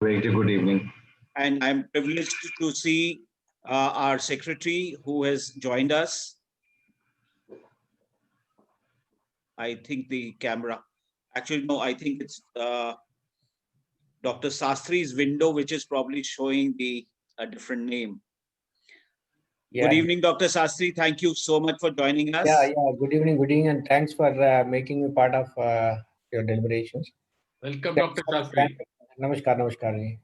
Very good evening. And I'm privileged to see our secretary who has joined us. I think the camera, actually, no, I think it's Dr. Sastri's window, which is probably showing a different name. Yeah. Good evening, Dr. Sastri. Thank you so much for joining us. Yeah. Good evening, and thanks for making me part of your deliberations. Welcome, Dr. Sastri. Namaskar.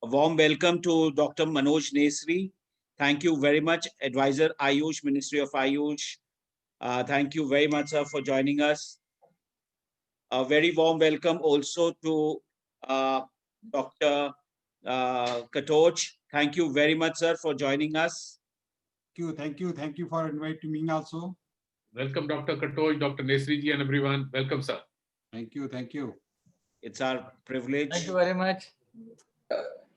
A warm welcome to Dr. Manoj Nesri. Thank you very much, Advisor Ayush, Ministry of Ayush. Thank you very much, sir, for joining us. A very warm welcome also to Dr. Katoch. Thank you very much, sir, for joining us. Thank you for inviting me also. Welcome, Dr. Katoch, Dr. Nesri ji, and everyone. Welcome, sir. Thank you. It's our privilege. Thank you very much.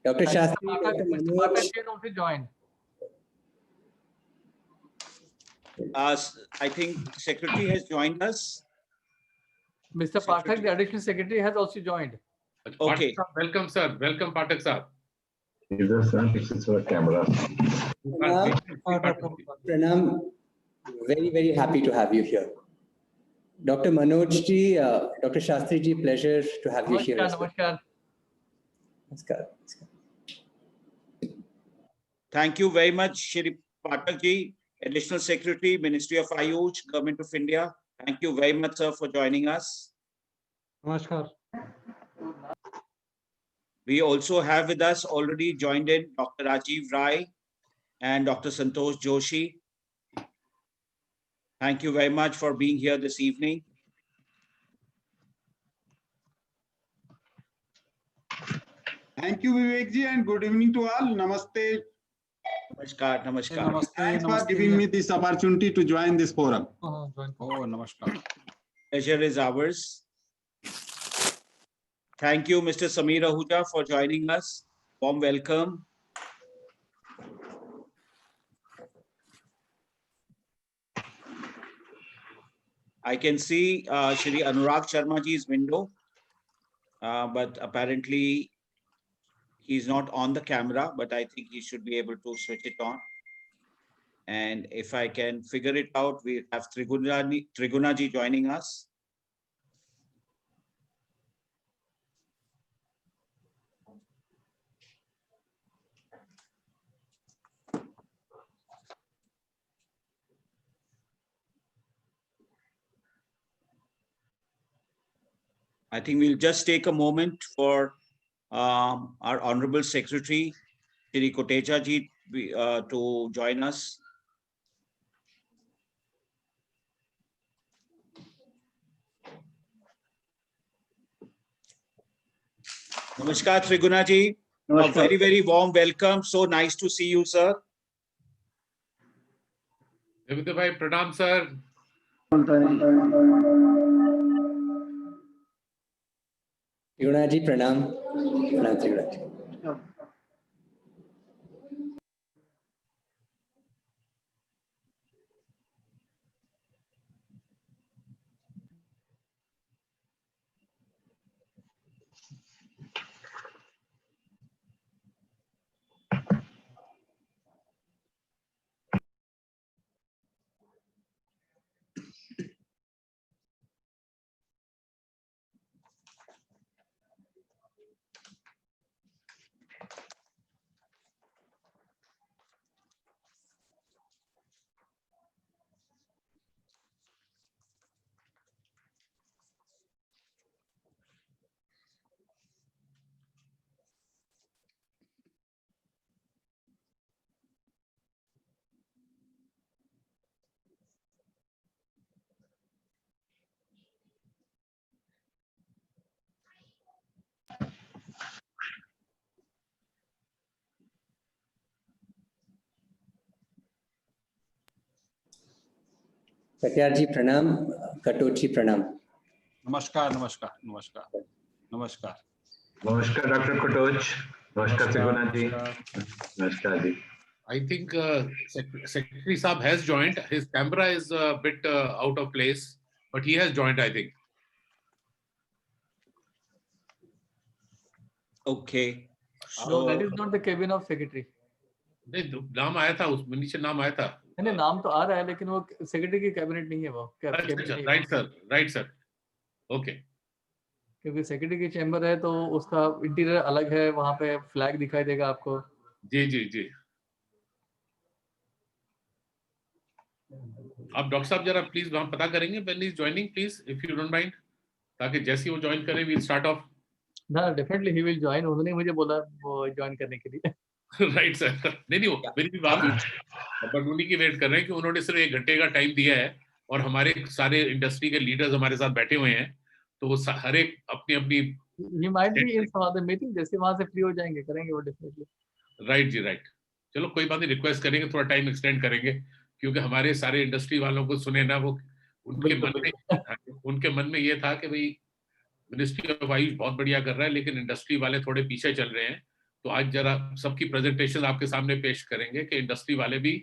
Dr. Shastri, Mr. Pathak has also joined. I think Secretary has joined us. Mr. Pathak, the Additional Secretary, has also joined. Okay. Pathak, welcome, sir. Welcome, Pathak, sir. This is our camera. Pranam, very happy to have you here. Dr. Manoj ji, Dr. Shastri ji, pleasure to have you here. Namaskar. Thank you very much, Shri Pathak ji, Additional Secretary, Ministry of Ayush, Government of India. Thank you very much, sir, for joining us. Namaskar. We also have with us already joined in Dr. Rajiv Rai and Dr. Santosh Joshi. Thank you very much for being here this evening. Thank you, Vivek ji, and good evening to all. Namaste. Namaskar. Thanks for giving me this opportunity to join this forum. Namaskar. Pleasure is ours. Thank you, Mr. Samir Ahuja, for joining us. Warm welcome. I can see Shri Anurag Sharma ji's window, but apparently he's not on the camera, but I think he should be able to switch it on. And if I can figure it out, we have Triguna ji joining us. I think we'll just take a moment for our Honorable Secretary, Shri Kotecha ji, to join us. Namaskar, Triguna ji. A very warm welcome. So nice to see you, sir. Devendra bhai, pranam, sir. Triguna ji, pranam. Triguna ji. Katyar ji, pranam. Katoch ji, pranam. Namaskar, Dr. Katoch. Namaskar, Triguna ji. Namaskar ji. I think Secretary Saab has joined. His camera is a bit out of place, but he has joined, I think. Okay. No, that So, is not the cabin of secretary. नहीं नाम आया था उसमें नीचे नाम आया था नहीं नाम तो आ रहा है लेकिन वो सेक्रेटरी की कैबिनेट नहीं है वो cabinet नहीं है। राइट सर ओके क्योंकि सेक्रेटरी की चैम्बर है तो उसका इंटीरियर अलग है, वहां पे फ्लैग दिखाई देगा आपको। जी जी जी आप डॉक्टर साहब जरा प्लीज वहां पता करेंगे when is joining please if you don't mind, ताकि जैसे ही वो ज्वाइन करे वी स्टार्ट ऑफ। ना डेफिनेटली ही विल ज्वाइन, उन्होंने मुझे बोला वो ज्वाइन करने के लिए। राइट सर नहीं वो मेरी भी बात हुई, बट उन्हीं की वेट कर रहे हैं कि उन्होंने सिर्फ 1 घंटे का टाइम दिया है और हमारे सारे इंडस्ट्री के लीडर्स हमारे साथ बैठे हुए हैं, तो वो हर एक अपनी अपनी He might be in some other meeting, जैसे वहां से फ्री हो जाएंगे करेंगे वो डेफिनेटली। राइट जी राइट। चलो कोई बात नहीं, रिक्वेस्ट करेंगे, थोड़ा टाइम एक्सटेंड करेंगे, क्योंकि हमारे सारे इंडस्ट्री वालों को सुने ना, वो उनके मन में ये था कि भाई मिनिस्ट्री ऑफ आयुष बहुत बढ़िया कर रहा है लेकिन इंडस्ट्री वाले थोड़े पीछे चल रहे हैं। तो आज जरा सबकी प्रेजेंटेशन आपके सामने पेश करेंगे कि इंडस्ट्री वाले भी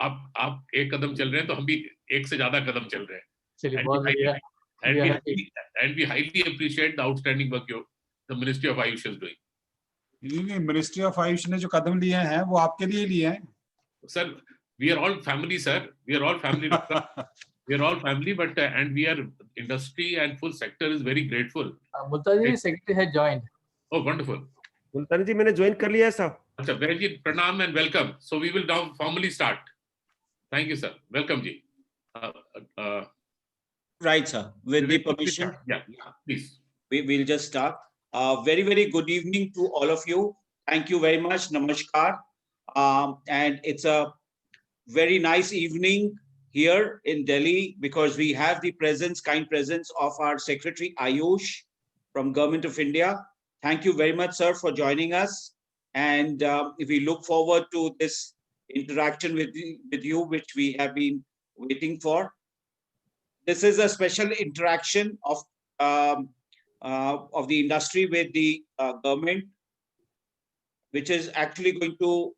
आप एक कदम चल रहे हैं तो हम भी एक से ज्यादा कदम चल रहे हैं। चलिए बहुत बढ़िया। And we highly appreciate the outstanding work the Ministry of Ayush is doing. नहीं, मिनिस्ट्री ऑफ आयुष ने जो कदम लिए हैं वो आपके लिए लिए हैं। Sir, we are all family, sir. We are all family. We are all family, but and we are industry and full sector is very grateful. Multani secretary has joined. Oh, wonderful. मुल्तानी जी मैंने join कर लिया है साहब। अच्छा very ji, pranam and welcome. So we will now formally start. Thank you, sir. Welcome ji. right, sir. With the permission, Yeah, please. we'll just start. Very, very good evening to all of you. Thank you very much. Namaskar. And it's a very nice evening here in Delhi because we have the kind presence of our Secretary Ayush from Government of India. Thank you very much, sir, for joining us. And we look forward to this interaction with you, which we have been waiting for. This is a special interaction of the industry with the government, which is actually going to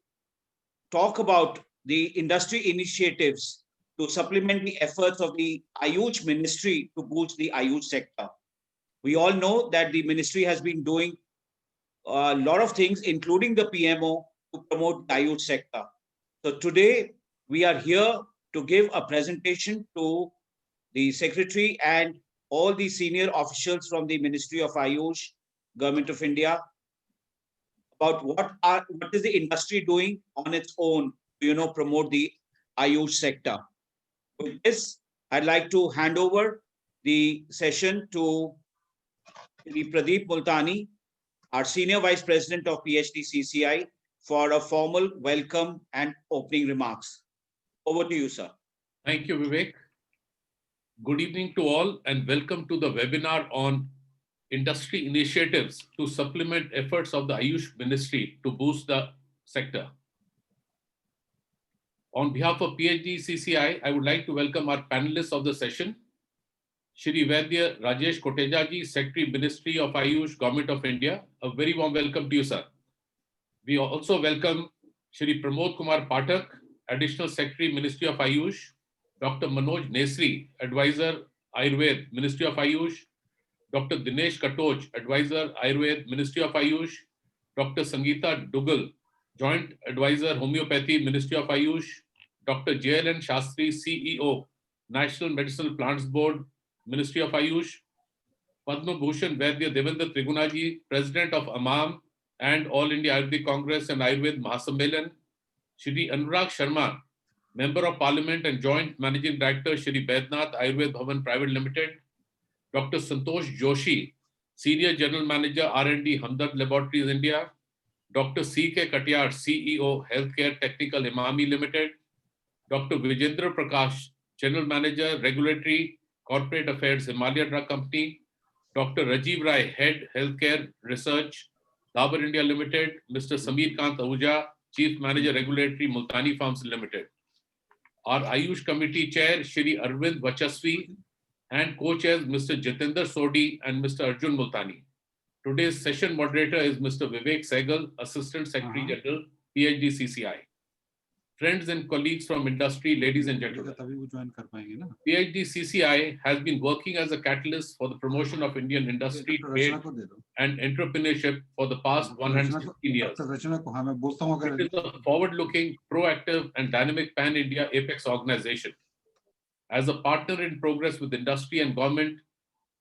talk about the industry initiatives to supplement the efforts of the Ayush Ministry to boost the Ayush sector. We all know that the ministry has been doing a lot of things, including the PMO, to promote the Ayush sector. So today we are here to give a presentation to the Secretary and all the senior officials from the Ministry of Ayush, Government of India, about what is the industry doing on its own to promote the Ayush sector. With this, I'd like to hand over the session to Pradeep Multani, our Senior Vice President of PhD CCI, for a formal welcome and opening remarks. Over to you, sir. Thank you, Vivek. Good evening to all and welcome to the webinar on industry initiatives to supplement efforts of the Ayush Ministry to boost the sector. On behalf of PhD CCI, I would like to welcome our panelists of the session, Shri Vaidya Rajesh Koteja ji, Secretary Ministry of Ayush, Government of India. A very warm welcome to you, sir. We also welcome Shri Pramod Kumar Pathak, Additional Secretary, Ministry of Ayush, Dr. Manoj Nesri, Advisor, Ayurved, Ministry of Ayush, Dr. Dinesh Katoch, Advisor, Ayurved, Ministry of Ayush, Dr. Sangeeta Dugal, Joint Advisor, Homeopathy, Ministry of Ayush, Dr. JLN Shastri, CEO, National Medicinal Plants Board, Ministry of Ayush, Padma Bhushan Vaidya Devendra Trigunaji, President of AMAM and All India Ayurvedic Congress and Ayurved Mahasammelan, Shri Anurag Sharma, Member of Parliament and Joint Managing Director, Shri Baidnath Ayurved Bhavan Private Limited, Dr. Santosh Joshi, Senior General Manager, R&D, Hamdard Laboratories India, Dr. C.K. Katiyar, CEO, Healthcare Technical Imami Limited, Dr. Vijendra Prakash, General Manager, Regulatory Corporate Affairs, Himalaya Drug Company, Dr. Rajiv Rai, Head, Healthcare Research, Dabur India Limited, Mr. Sameer Kant Ahuja, Chief Manager, Regulatory, Multani Farms Limited. Our Ayush Committee Chair, Shri Arvind Vachasvi, and co-chairs Mr. Jitendra Sodhi and Mr. Arjun Multani. Today's session moderator is Mr. Vivek Sehgal, Assistant Secretary General, PhD CCI. friends and colleagues from industry, ladies and gentlemen. तभी वो join कर पाएंगे ना। PhD CCI has been working as a catalyst for the promotion of Indian industry, trade, and entrepreneurship for the past 116 years. It is a forward-looking, proactive, and dynamic pan-India apex organization. As a partner in progress with industry and government,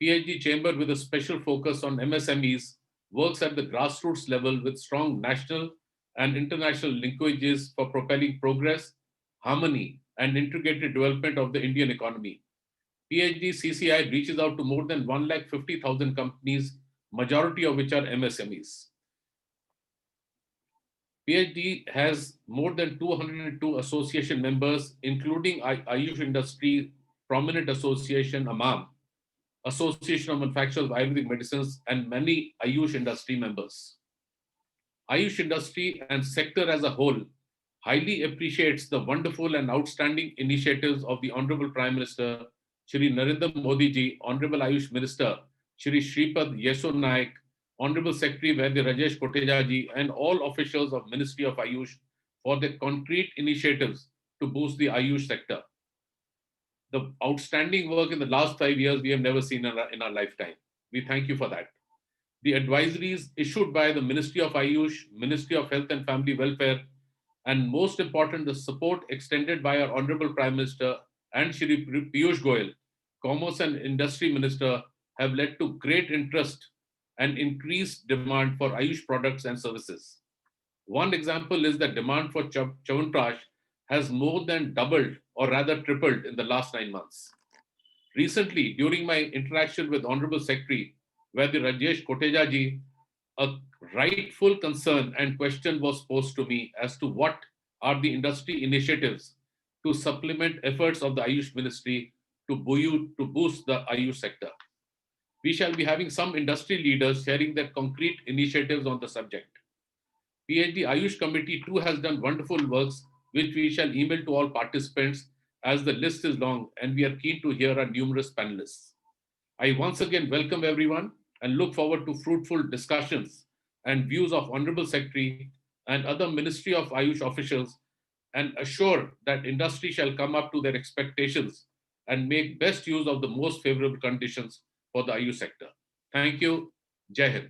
PhD Chamber, with a special focus on MSMEs, works at the grassroots level with strong national and international linkages for propelling progress, harmony, and integrated development of the Indian economy. PhD CCI reaches out to more than 150,000 companies, majority of which are MSMEs. PhD has more than 202 association members, including Ayush Industry Prominent Association, AMAM, Association of Manufacturers of Ayurvedic Medicines, and many Ayush industry members. Ayush industry and sector as a whole highly appreciates the wonderful and outstanding initiatives of the Honorable Prime Minister, Shri Narendra Modi ji, Honorable Ayush Minister, Shri Shripad Yeso Naik, Honorable Secretary Vaidya Rajesh Kotecha ji, and all officials of Ministry of Ayush for their concrete initiatives to boost the Ayush sector. The outstanding work in the last 5 years we have never seen in our lifetime. We thank you for that. The advisories issued by the Ministry of Ayush, Ministry of Health and Family Welfare, and most important, the support extended by our Honorable Prime Minister and Shri Piyush Goyal, Commerce and Industry Minister, have led to great interest and increased demand for Ayush products and services. One example is that demand for Chyawanprash has more than doubled, or rather tripled, in the last 9 months. Recently, during my interaction with Honorable Secretary Vaidya Rajesh Kotecha ji, a rightful concern and question was posed to me as to what are the industry initiatives to supplement efforts of the Ayush Ministry to boost the Ayush sector. We shall be having some industry leaders sharing their concrete initiatives on the subject. PhD Ayush Committee too has done wonderful works, which we shall email to all participants, as the list is long and we are keen to hear our numerous panelists. I once again welcome everyone and look forward to fruitful discussions and views of Honorable Secretary and other Ministry of Ayush officials, and assure that industry shall come up to their expectations and make best use of the most favorable conditions for the Ayush sector. Thank you. Jai Hind.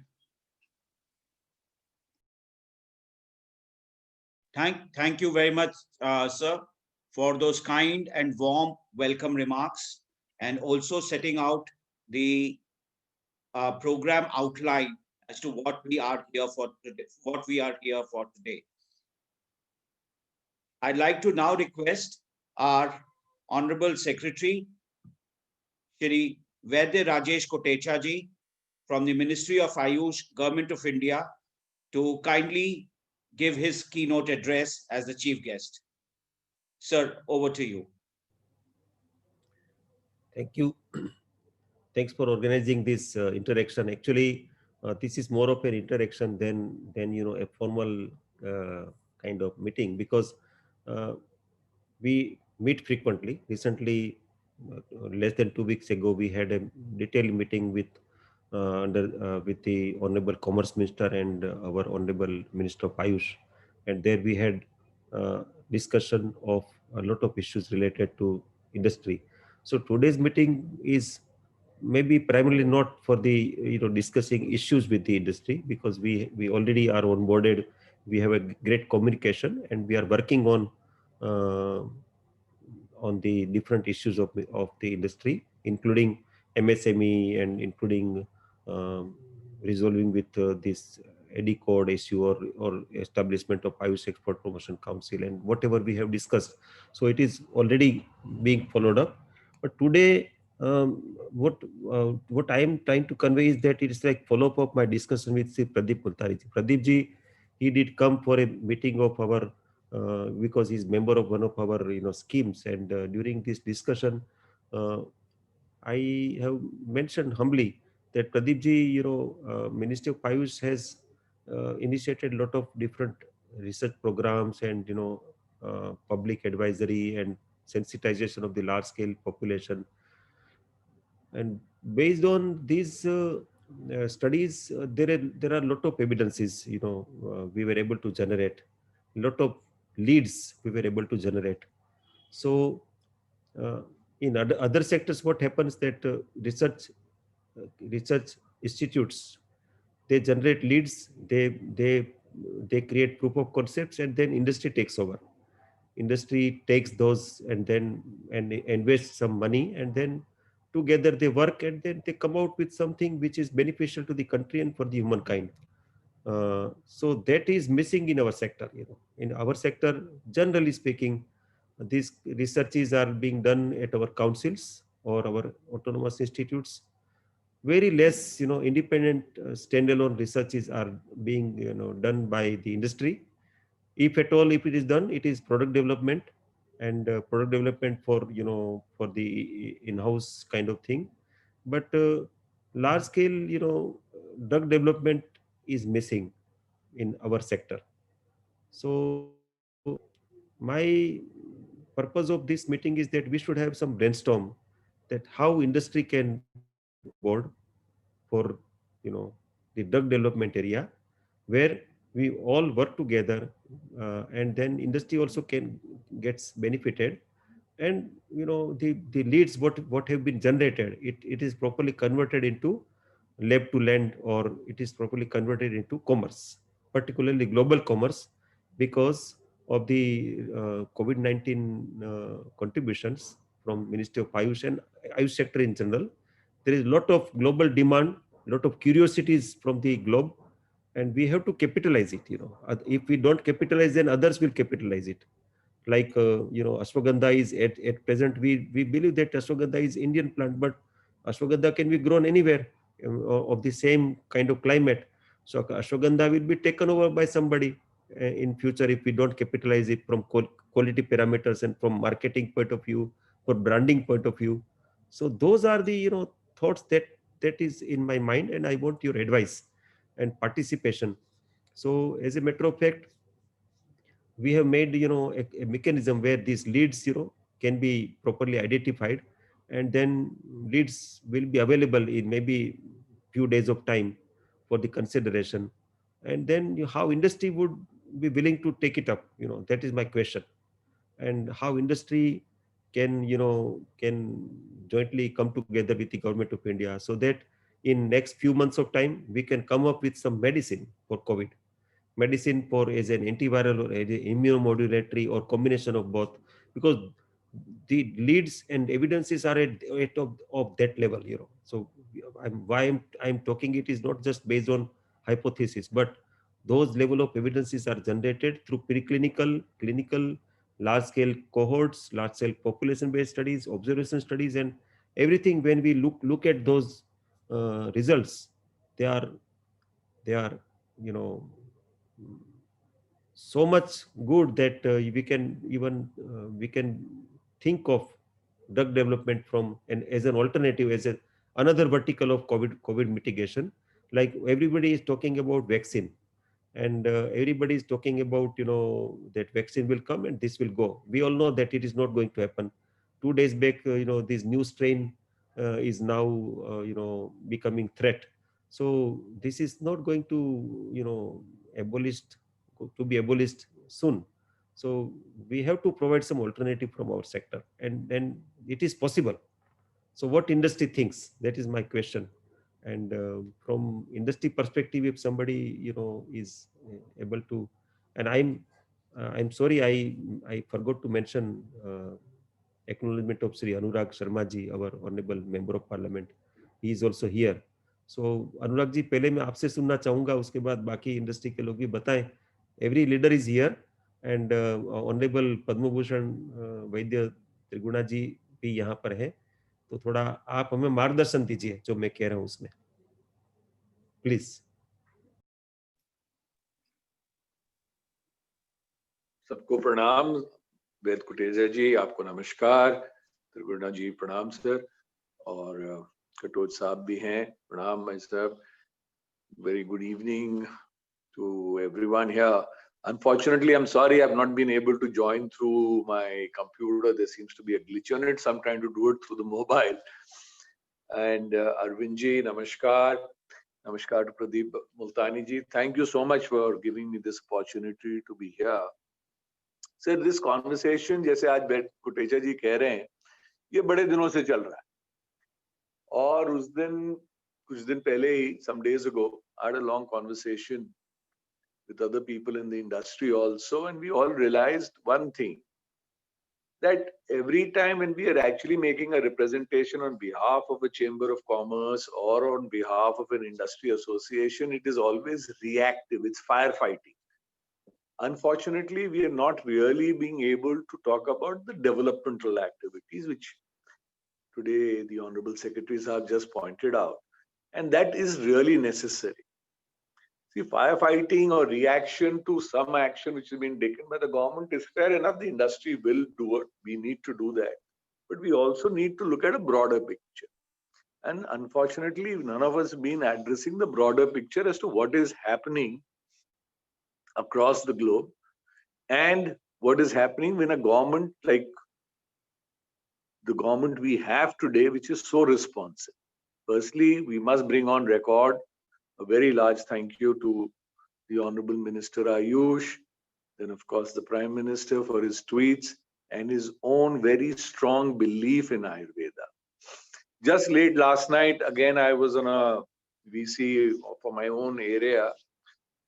Thank you very much, sir, for those kind and warm welcome remarks, and also setting out the program outline as to what we are here for today. I'd like to now request our Honorable Secretary, Shri Vaidya Rajesh Kotecha ji, from the Ministry of Ayush, Government of India, to kindly give his keynote address as the chief guest. Sir, over to you. Thank you. Thanks for organizing this interaction. Actually, this is more of an interaction than a formal kind of meeting, because we meet frequently. Recently, less than 2 weeks ago, we had a detailed meeting with the Honorable Commerce Minister and our Honorable Minister of Ayush, and there we had discussion of a lot of issues related to industry. So today's meeting is maybe primarily not for the discussing issues with the industry, because we already are onboarded. We have a great communication, and we are working on the different issues of the industry, including MSME and including resolving with this AD code issue or establishment of Ayush Export Promotion Council and whatever we have discussed. So it is already being followed up. But today, what I am trying to convey is that it is like follow-up of my discussion with Pradeep Multari. Pradeep ji, he did come for a meeting of our because he's member of one of our schemes, and during this discussion, I have mentioned humbly that Pradeep ji, Ministry of Ayush has initiated a lot of different research programs and public advisory and sensitization of the large scale population, and based on these studies, there are a lot of evidences we were able to generate, a lot of leads we were able to generate. So in other sectors, what happens that research institutes, they generate leads, they create proof of concepts, and then industry takes over. Industry takes those and then invest some money, and then together they work, and then they come out with something which is beneficial to the country and for the humankind. So that is missing in our sector. In our sector, generally speaking, these researches are being done at our councils or our autonomous institutes. Very less, independent standalone researches are being, done by the industry. If at all, if it is done, it is product development, and product development for, for the in-house kind of thing. But large scale, drug development is missing in our sector. So my purpose of this meeting is that we should have some brainstorm that how industry can board for, the drug development area, where we all work together, and then industry also gets benefited, and the leads what have been generated, it is properly converted into lab to land, or it is properly converted into commerce, particularly global commerce, because of the COVID-19 contributions from Ministry of Ayush and Ayush sector in general. There is a lot of global demand, a lot of curiosities from the globe, and we have to capitalize it. If we don't capitalize, then others will capitalize it. Like ashwagandha is at present, we believe that ashwagandha is Indian plant, but ashwagandha can be grown anywhere of the same kind of climate. So ashwagandha will be taken over by somebody in future if we don't capitalize it from quality parameters and from marketing point of view, for branding point of view. So those are the thoughts that is in my mind, and I want your advice and participation. So as a matter of fact, we have made a mechanism where these leads can be properly identified, and then leads will be available in maybe few days of time for the consideration, and then how industry would be willing to take it up, that is my question. And how industry can can jointly come together with the government of India, so that in next few months of time we can come up with some medicine for COVID, medicine for as an antiviral or as an immunomodulatory or combination of both, because the leads and evidences are at of that level. So I'm talking, it is not just based on hypothesis, but those level of evidences are generated through preclinical, clinical, large scale cohorts, large scale population based studies, observation studies, and everything. When we look at those results, they are so much good that we can even we can think of drug development from as an alternative, as another vertical of COVID mitigation. Like everybody is talking about vaccine, and everybody is talking about that vaccine will come and this will go. We all know that it is not going to happen. 2 days back, this new strain is now becoming threat. So this is not going to be abolished soon. So we have to provide some alternative from our sector, and then it is possible. So what industry thinks, that is my question. And from industry perspective, if somebody is able to, and I'm sorry, I forgot to mention acknowledgement of Sri Anurag Sharma ji, our honorable member of parliament. He is also here. So Anurag ji, पहले मैं आपसे सुनना चाहूंगा, उसके बाद बाकी industry के लोग भी बताएं. Every leader is here, and honorable Padma Bhushan वैद्य त्रिगुणा जी भी यहाँ पर है. तो थोड़ा आप हमें मार्गदर्शन दीजिए जो मैं कह रहा हूँ उसमें, प्लीज. सबको प्रणाम. वेद कुटेजा जी, आपको नमस्कार. त्रिगुणा जी प्रणाम सर, और कटोच साहब भी हैं, प्रणाम भाई साहब. Very good evening to everyone here. Unfortunately, I'm sorry I've not been able to join through my computer. There seems to be a glitch on it, so I'm trying to do it through the mobile. And Arvind ji, namaskar. Namaskar to Pradeep Multani ji. Thank you so much for giving me this opportunity to be here. Sir, this conversation, जैसे आज बैठ कोटेचा जी कह रहे हैं, ये बड़े दिनों से चल रहा है. और उस दिन, कुछ दिन पहले ही, some days ago, I had a long conversation with other people in the industry also, and we all realized one thing, that every time when we are actually making a representation on behalf of a chamber of commerce or on behalf of an industry association, it is always reactive, it's firefighting. Unfortunately, we are not really being able to talk about the developmental activities, which today the Honorable Secretaries have just pointed out, and that is really necessary. See, firefighting or reaction to some action which has been taken by the government is fair enough. The industry will do it. We need to do that. But we also need to look at a broader picture. And unfortunately, none of us have been addressing the broader picture as to what is happening across the globe and what is happening when a government like the government we have today, which is so responsive. Firstly, we must bring on record a very large thank you to the Honorable Minister Ayush, then of course the Prime Minister for his tweets and his own very strong belief in Ayurveda. Just late last night, again, I was on a VC for my own area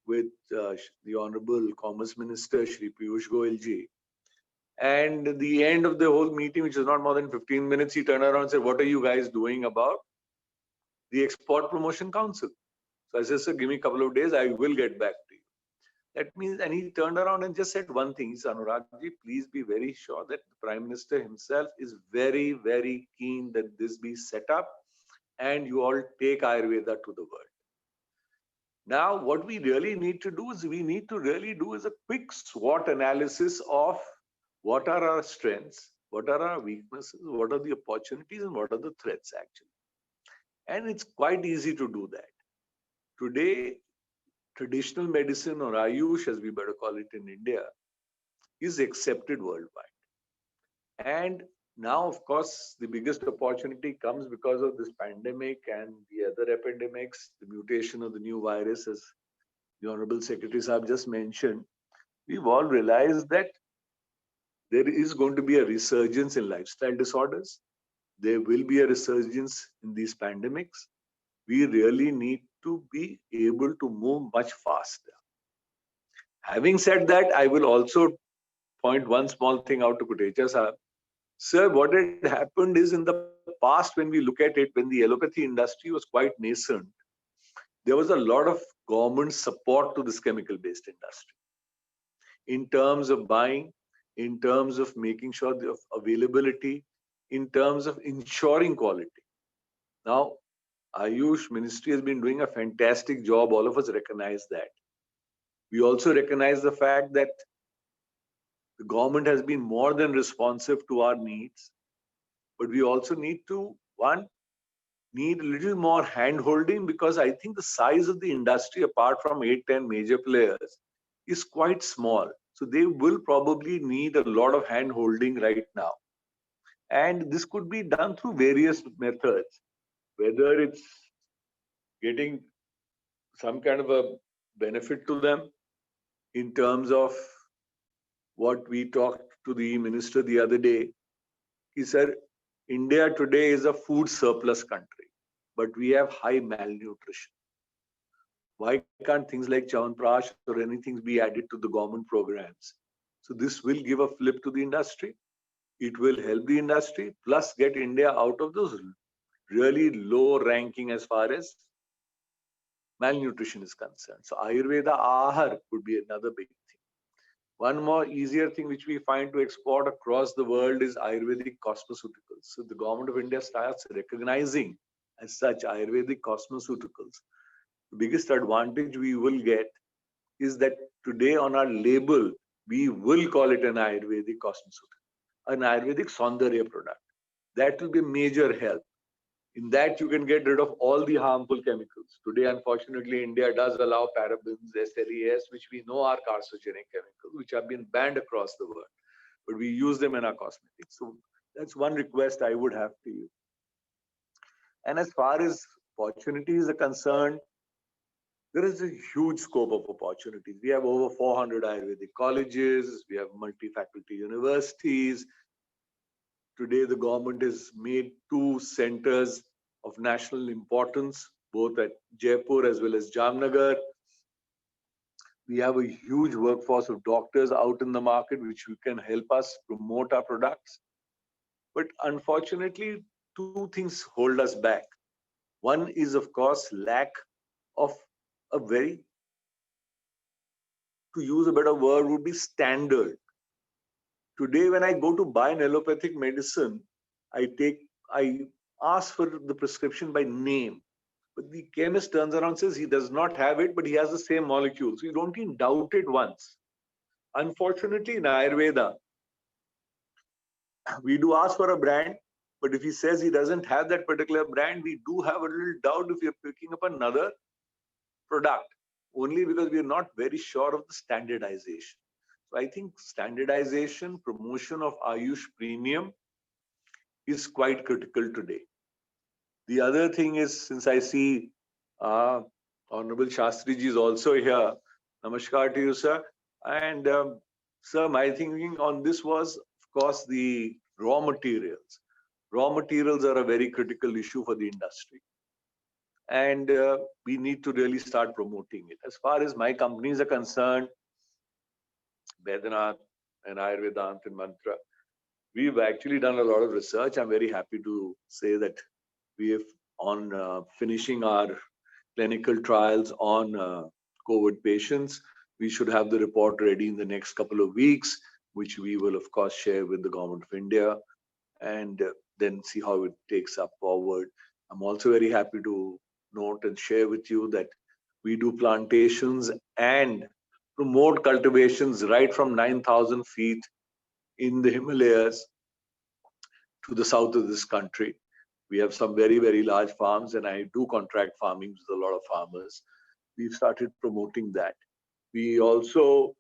with the Honorable Commerce Minister, Shri Piyush Goyal ji. And at the end of the whole meeting, which is not more than 15 minutes, he turned around and said, "What are you guys doing about the Export Promotion Council?" So I said, "Sir, give me a couple of days, I will get back to you." That means, and he turned around and just said one thing. He said, "Anurag ji, please be very sure that the Prime Minister himself is very, very keen that this be set up and you all take Ayurveda to the world." Now, what we really need to do is a quick SWOT analysis of what are our strengths, what are our weaknesses, what are the opportunities, and what are the threats actually. And it's quite easy to do that. Today, traditional medicine, or Ayush as we better call it in India, is accepted worldwide. And now, of course, the biggest opportunity comes because of this pandemic and the other epidemics, the mutation of the new virus, as the Honorable Secretaries have just mentioned. We've all realized that there is going to be a resurgence in lifestyle disorders. There will be a resurgence in these pandemics. We really need to be able to move much faster. Having said that, I will also point one small thing out to Kotecha sahab. Sir, what had happened is, in the past, when we look at it, when the allopathy industry was quite nascent, there was a lot of government support to this chemical-based industry in terms of buying, in terms of making sure the availability, in terms of ensuring quality. Now, Ayush Ministry has been doing a fantastic job. All of us recognize that. We also recognize the fact that the government has been more than responsive to our needs, but we also need to, need a little more hand-holding, because I think the size of the industry, apart from 8-10 major players, is quite small. So they will probably need a lot of hand-holding right now. And this could be done through various methods, whether it's getting some kind of a benefit to them in terms of what we talked to the minister the other day. He said, India today is a food surplus country, but we have high malnutrition. Why can't things like Chyawanprash or anything be added to the government programs? So this will give a flip to the industry. It will help the industry, plus get India out of those really low ranking as far as malnutrition is concerned. So Ayurveda Ahar could be another big thing. One more easier thing which we find to export across the world is Ayurvedic cosmeceuticals. So the government of India starts recognizing as such Ayurvedic cosmeceuticals. The biggest advantage we will get is that today on our label, we will call it an Ayurvedic cosmeceutical, an Ayurvedic Saundarya product. That will be a major help. In that, you can get rid of all the harmful chemicals. Today, unfortunately, India does allow parabens, SLES, which we know are carcinogenic chemicals, which have been banned across the world. But we use them in our cosmetics. So that's one request I would have to you. And as far as opportunities are concerned, there is a huge scope of opportunities. We have over 400 Ayurvedic colleges, we have multi-faculty universities. Today, the government has made 2 centers of national importance, both at Jaipur as well as Jamnagar. We have a huge workforce of doctors out in the market, which can help us promote our products. But unfortunately, 2 things hold us back. One is, of course, lack of a very, to use a better word, would be standard. Today, when I go to buy an allopathic medicine, I ask for the prescription by name. But the chemist turns around and says he does not have it, but he has the same molecule. So you don't even doubt it once. Unfortunately, in Ayurveda, we do ask for a brand, but if he says he doesn't have that particular brand, we do have a little doubt if you're picking up another product, only because we are not very sure of the standardization. So I think standardization, promotion of Ayush Premium is quite critical today. The other thing is, since I see Honorable Shastri ji is also here, namaskar to you, sir. And sir, my thinking on this was, of course, the raw materials. Raw materials are a very critical issue for the industry. And we need to really start promoting it. As far as my companies are concerned, Vedanath and Ayurvedant and Mantra, we've actually done a lot of research. I'm very happy to say that we have on finishing our clinical trials on COVID patients. We should have the report ready in the next couple of weeks, which we will, of course, share with the Government of India and then see how it takes up forward. I'm also very happy to note and share with you that we do plantations and promote cultivations right from 9,000 feet in the Himalayas to the south of this country. We have some very, very large farms, and I do contract farming with a lot of farmers. We've started promoting that. We also,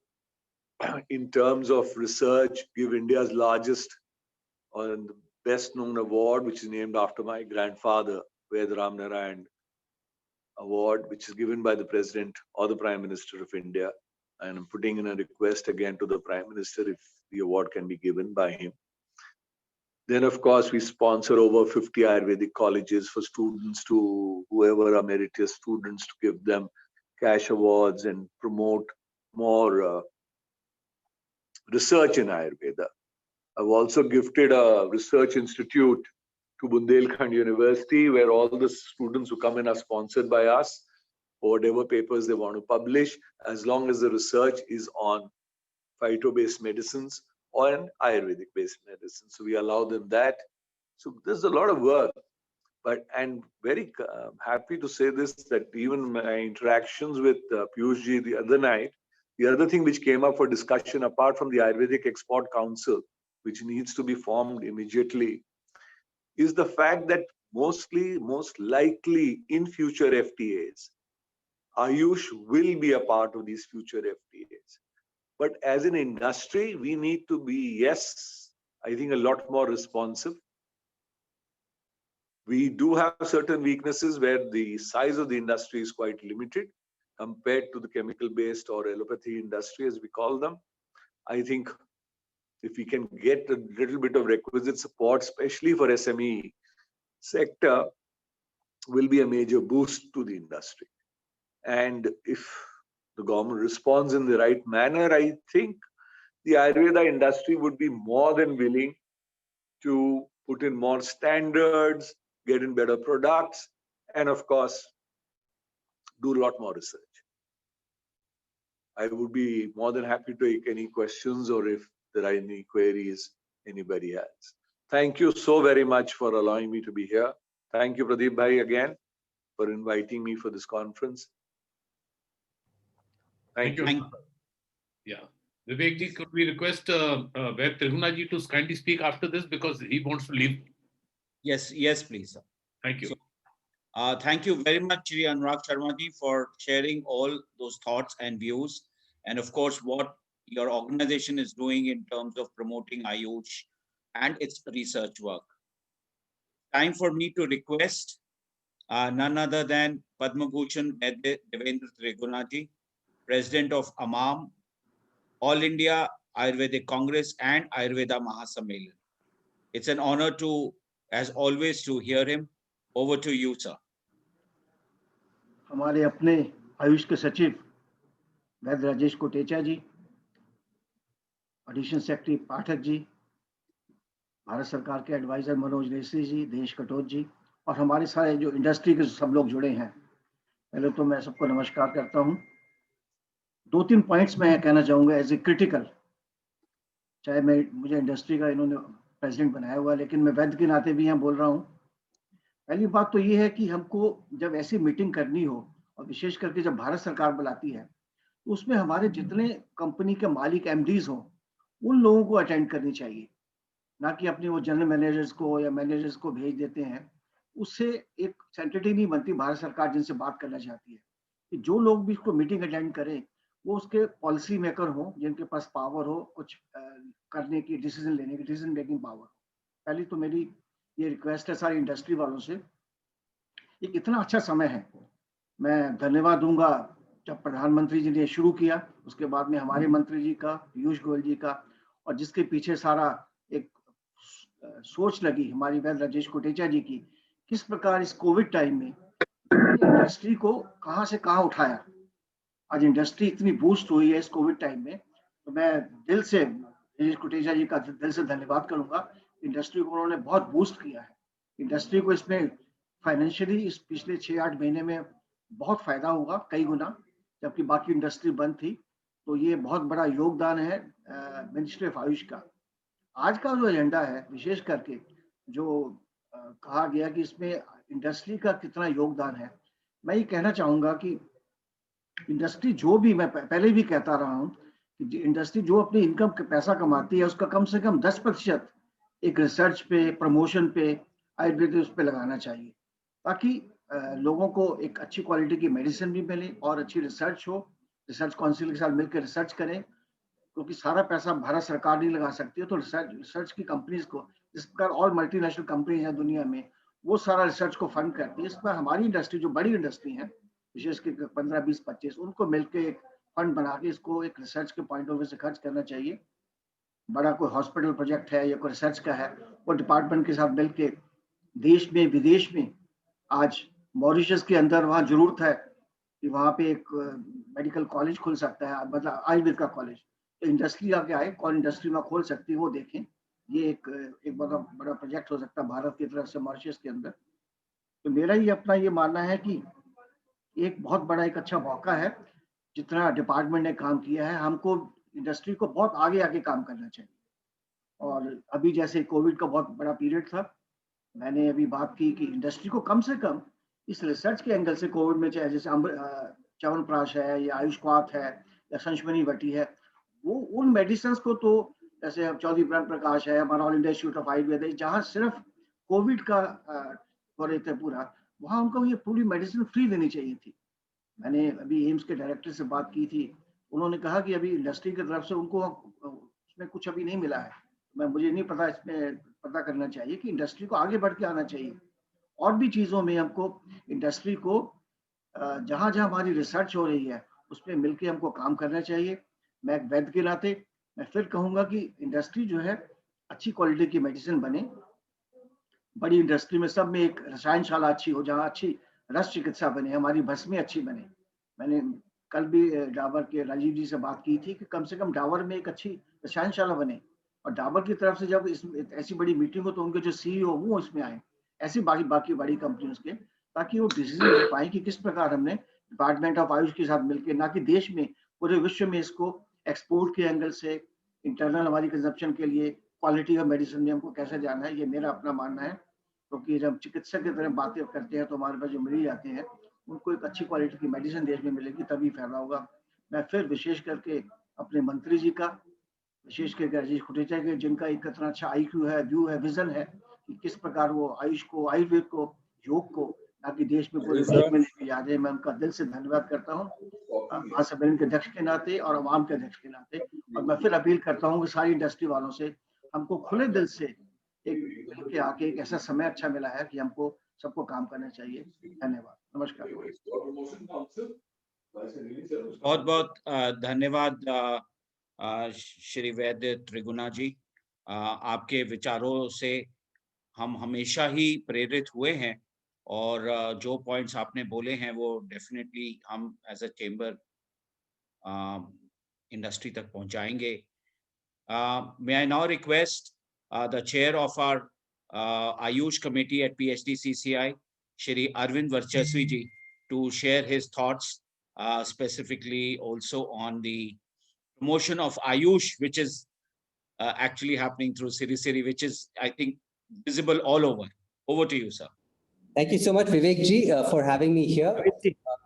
in terms of research, give India's largest and best known award, which is named after my grandfather, Ved Ram Narayan Award, which is given by the President or the Prime Minister of India. And I'm putting in a request again to the Prime Minister if the award can be given by him. Then, of course, we sponsor over 50 Ayurvedic colleges for students, to whoever are meritorious students, to give them cash awards and promote more research in Ayurveda. I've also gifted a research institute to Bundelkhand University, where all the students who come in are sponsored by us for whatever papers they want to publish, as long as the research is on phyto-based medicines or an Ayurvedic-based medicine. So we allow them that. So there's a lot of work. But I'm very happy to say this, that even my interactions with Piyush ji the other night, the other thing which came up for discussion, apart from the Ayurvedic Export Council, which needs to be formed immediately, is the fact that most likely in future FTAs, Ayush will be a part of these future FTAs. But as an industry, we need to be, yes, I think a lot more responsive. We do have certain weaknesses where the size of the industry is quite limited compared to the chemical-based or allopathy industry, as we call them. I think if we can get a little bit of requisite support, especially for SME sector, will be a major boost to the industry. And if the government responds in the right manner, I think the Ayurveda industry would be more than willing to put in more standards, get in better products, and of course, do a lot more research. I would be more than happy to take any questions, or if there are any queries anybody has. Thank you so very much for allowing me to be here. Thank you, Pradeep Bhai, again, for inviting me for this conference. Thank you. Yeah. Vivek ji, could we request Ved Tribhunan ji to kindly speak after this, because he wants to leave? Yes, please, sir. Thank you. So, thank you very much, Shri Anurag Sharma ji, for sharing all those thoughts and views, and of course, what your organization is doing in terms of promoting Ayush and its research work. Time for me to request none other than Padma Bhushan Devendra Trigunaji, President of AMAM, All India Ayurvedic Congress and Ayurveda Mahasammelan. It's an honor to, as always, to hear him. Over to you, sir. हमारे अपने आयुष के सचिव वैद्य राजेश कोटेचा जी, additional secretary Pathak ji, Bharat सरकार के adviser Manoj necessary जी, दिनेश कटोच जी और हमारे सारे जो इंडस्ट्री के सब लोग जुड़े हैं, पहले तो मैं सबको नमस्कार करता हूं। 2-3 पॉइंट्स मैं कहना चाहूँगा एज ए क्रिटिकल, चाहे मुझे इंडस्ट्री का इन्होंने प्रेसिडेंट बनाया हुआ, लेकिन मैं वैद्य के नाते भी यहाँ बोल रहा हूँ। पहली बात तो ये है कि हमको जब ऐसी मीटिंग करनी हो और विशेष करके जब भारत सरकार बुलाती है तो उसमें हमारे जितने कंपनी के मालिक एमडीज हों उन लोगों को अटेंड करनी चाहिए, ना कि अपने वो जनरल मैनेजर्स को या मैनेजर्स को भेज देते हैं। उससे एक सेंसिटिविटी नहीं बनती भारत सरकार जिनसे बात करना चाहती है कि जो लोग भी इसको मीटिंग अटेंड करें वो उसके पॉलिसी मेकर हो, जिनके पास पावर हो कुछ करने की, डिसीजन लेने की, डिसीजन मेकिंग पावर। पहली तो मेरी ये रिक्वेस्ट है सारी इंडस्ट्री वालों से, एक इतना अच्छा समय है, मैं धन्यवाद दूंगा जब प्रधानमंत्री जी ने शुरू किया, उसके बाद में हमारे मंत्री जी का, पीयूष गोयल जी का, और जिसके पीछे सारा एक सोच लगी हमारी वैद्य राजेश कोटेचा जी की, किस प्रकार इस कोविड टाइम में इंडस्ट्री को कहां से कहां उठाया। आज इंडस्ट्री इतनी बूस्ट हुई है इस कोविड टाइम में, तो मैं दिल से राजेश कोटेचा जी का दिल से धन्यवाद करूंगा। इंडस्ट्री को उन्होंने बहुत बूस्ट किया है। इंडस्ट्री को इसमें फाइनेंशियली इस पिछले 6-8 महीने में बहुत फायदा होगा, कई गुना, जबकि बाकी इंडस्ट्री बंद थी। तो ये बहुत बड़ा योगदान है मिनिस्ट्री ऑफ आयुष का। आज का जो एजेंडा है विशेष करके जो कहा गया कि इसमें इंडस्ट्री का कितना योगदान है, मैं ये कहना चाहूँगा कि इंडस्ट्री जो भी, मैं पहले भी कहता रहा हूँ कि इंडस्ट्री जो अपनी इनकम पैसा कमाती है उसका कम से कम 10% एक रिसर्च पे, प्रमोशन पे, आयुर्वेद उस पे लगाना चाहिए, ताकि लोगों को एक अच्छी क्वालिटी की मेडिसिन भी मिले और अच्छी रिसर्च हो। रिसर्च काउंसिल के साथ मिलकर रिसर्च करें, क्योंकि सारा पैसा भारत सरकार नहीं लगा सकती है। तो रिसर्च की कंपनीज को, जिस प्रकार और मल्टीनेशनल कंपनीज हैं दुनिया में, वो सारा रिसर्च को फंड करती है। इस पर हमारी इंडस्ट्री जो बड़ी इंडस्ट्री है, विशेष कर 15, 20, 25, उनको मिलकर एक फंड बना के इसको एक रिसर्च के पॉइंट ऑफ व्यू से खर्च करना चाहिए। बड़ा कोई हॉस्पिटल प्रोजेक्ट है या कोई रिसर्च का है, वो डिपार्टमेंट के साथ मिलके देश में, विदेश में, आज मॉरिशस के अंदर वहाँ जरूरत है कि वहाँ पे एक मेडिकल कॉलेज खुल सकता है, मतलब आयुर्वेद का कॉलेज। तो इंडस्ट्री आके आए, कौन इंडस्ट्री में खोल सकती है वो देखें। ये एक बहुत बड़ा प्रोजेक्ट हो सकता है भारत की तरफ से मॉरिशस के अंदर। तो मेरा ये अपना ये मानना है कि एक बहुत बड़ा एक अच्छा मौका है। जितना डिपार्टमेंट ने काम किया है, हमको इंडस्ट्री को बहुत आगे आगे काम करना चाहिए। और अभी जैसे कोविड का बहुत बड़ा पीरियड था, मैंने अभी बात की कि इंडस्ट्री को कम से कम इस रिसर्च के एंगल से कोविड में, चाहे जैसे च्यवनप्राश है या आयुष्कात है या संशमनी वटी है, वो उन मेडिसिन को तो जैसे चौधरी प्रेम प्रकाश है, हमारा all India institute of Ayurveda है, जहाँ सिर्फ कोविड का हो रहे थे पूरा, वहाँ उनको ये पूरी मेडिसिन फ्री देनी चाहिए थी। मैंने अभी एम्स के डायरेक्टर से बात की थी, उन्होंने कहा कि अभी इंडस्ट्री की तरफ से उनको उसमें कुछ अभी नहीं मिला है। मुझे नहीं पता, इसमें पता करना चाहिए कि इंडस्ट्री को आगे बढ़ के आना चाहिए। और भी चीज़ों में हमको इंडस्ट्री को जहाँ जहाँ हमारी रिसर्च हो रही है उसमें मिलके हमको काम करना चाहिए। मैं एक वैद्य के नाते मैं फिर कहूँगा कि इंडस्ट्री जो है अच्छी क्वालिटी की मेडिसिन बने। बड़ी इंडस्ट्री में सब में एक रसायनशाला अच्छी हो, जहाँ अच्छी रस चिकित्सा बने, हमारी भस्में अच्छी बने। मैंने कल भी डाबर के राजीव जी से बात की थी कि कम से कम डाबर में एक अच्छी रसायनशाला बने, और डाबर की तरफ से जब ऐसी बड़ी मीटिंग हो तो उनके जो सीईओ वो इसमें आए, ऐसी बाकी बड़ी कंपनियों के, ताकि वो डिसीजन ले पाए कि किस प्रकार हमने डिपार्टमेंट ऑफ आयुष के साथ मिलकर, ना कि देश में, पूरे विश्व में इसको एक्सपोर्ट के एंगल से, इंटरनल हमारी कंजप्शन के लिए क्वालिटी ऑफ मेडिसिन में हमको कैसे जाना है। ये मेरा अपना मानना है, क्योंकि जब चिकित्सक की तरह बातें करते हैं तो हमारे पास जो मरीज आते हैं उनको एक अच्छी क्वालिटी की मेडिसिन देश में मिलेगी, तभी फायदा होगा। मैं फिर विशेष करके अपने मंत्री जी का, विशेष करके राजेश कोटेचा के, जिनका एक इतना अच्छा IQ है, व्यू है, विजन है कि किस प्रकार वो आयुष को, आयुर्वेद को, योग को, ताकि देश में पूरे विश्व में लेके जा रहे हैं। मैं उनका दिल से धन्यवाद करता हूँ महासम्मेलन के अध्यक्ष के नाते और आवाम के अध्यक्ष के नाते। और मैं फिर अपील करता हूँ कि सारी इंडस्ट्री वालों से, हमको खुले दिल से एक आके एक ऐसा समय अच्छा मिला है कि हमको सबको काम करना चाहिए। धन्यवाद, नमस्कार। बहुत बहुत धन्यवाद श्री वैद्य त्रिगुणा जी। आपके विचारों से हम हमेशा ही प्रेरित हुए हैं और जो पॉइंट्स आपने बोले हैं वो डेफिनेटली हम एज अ चेंबर इंडस्ट्री तक पहुंचाएंगे। May I now request the chair of our Ayush committee at PHDCCI, Shri Arvind Varchaswi ji, to share his thoughts specifically also on the promotion of Ayush, which is actually happening through Siri Siri, which is, I think, visible all over. Over to you, sir. Thank you so much, Vivek ji, for having me here.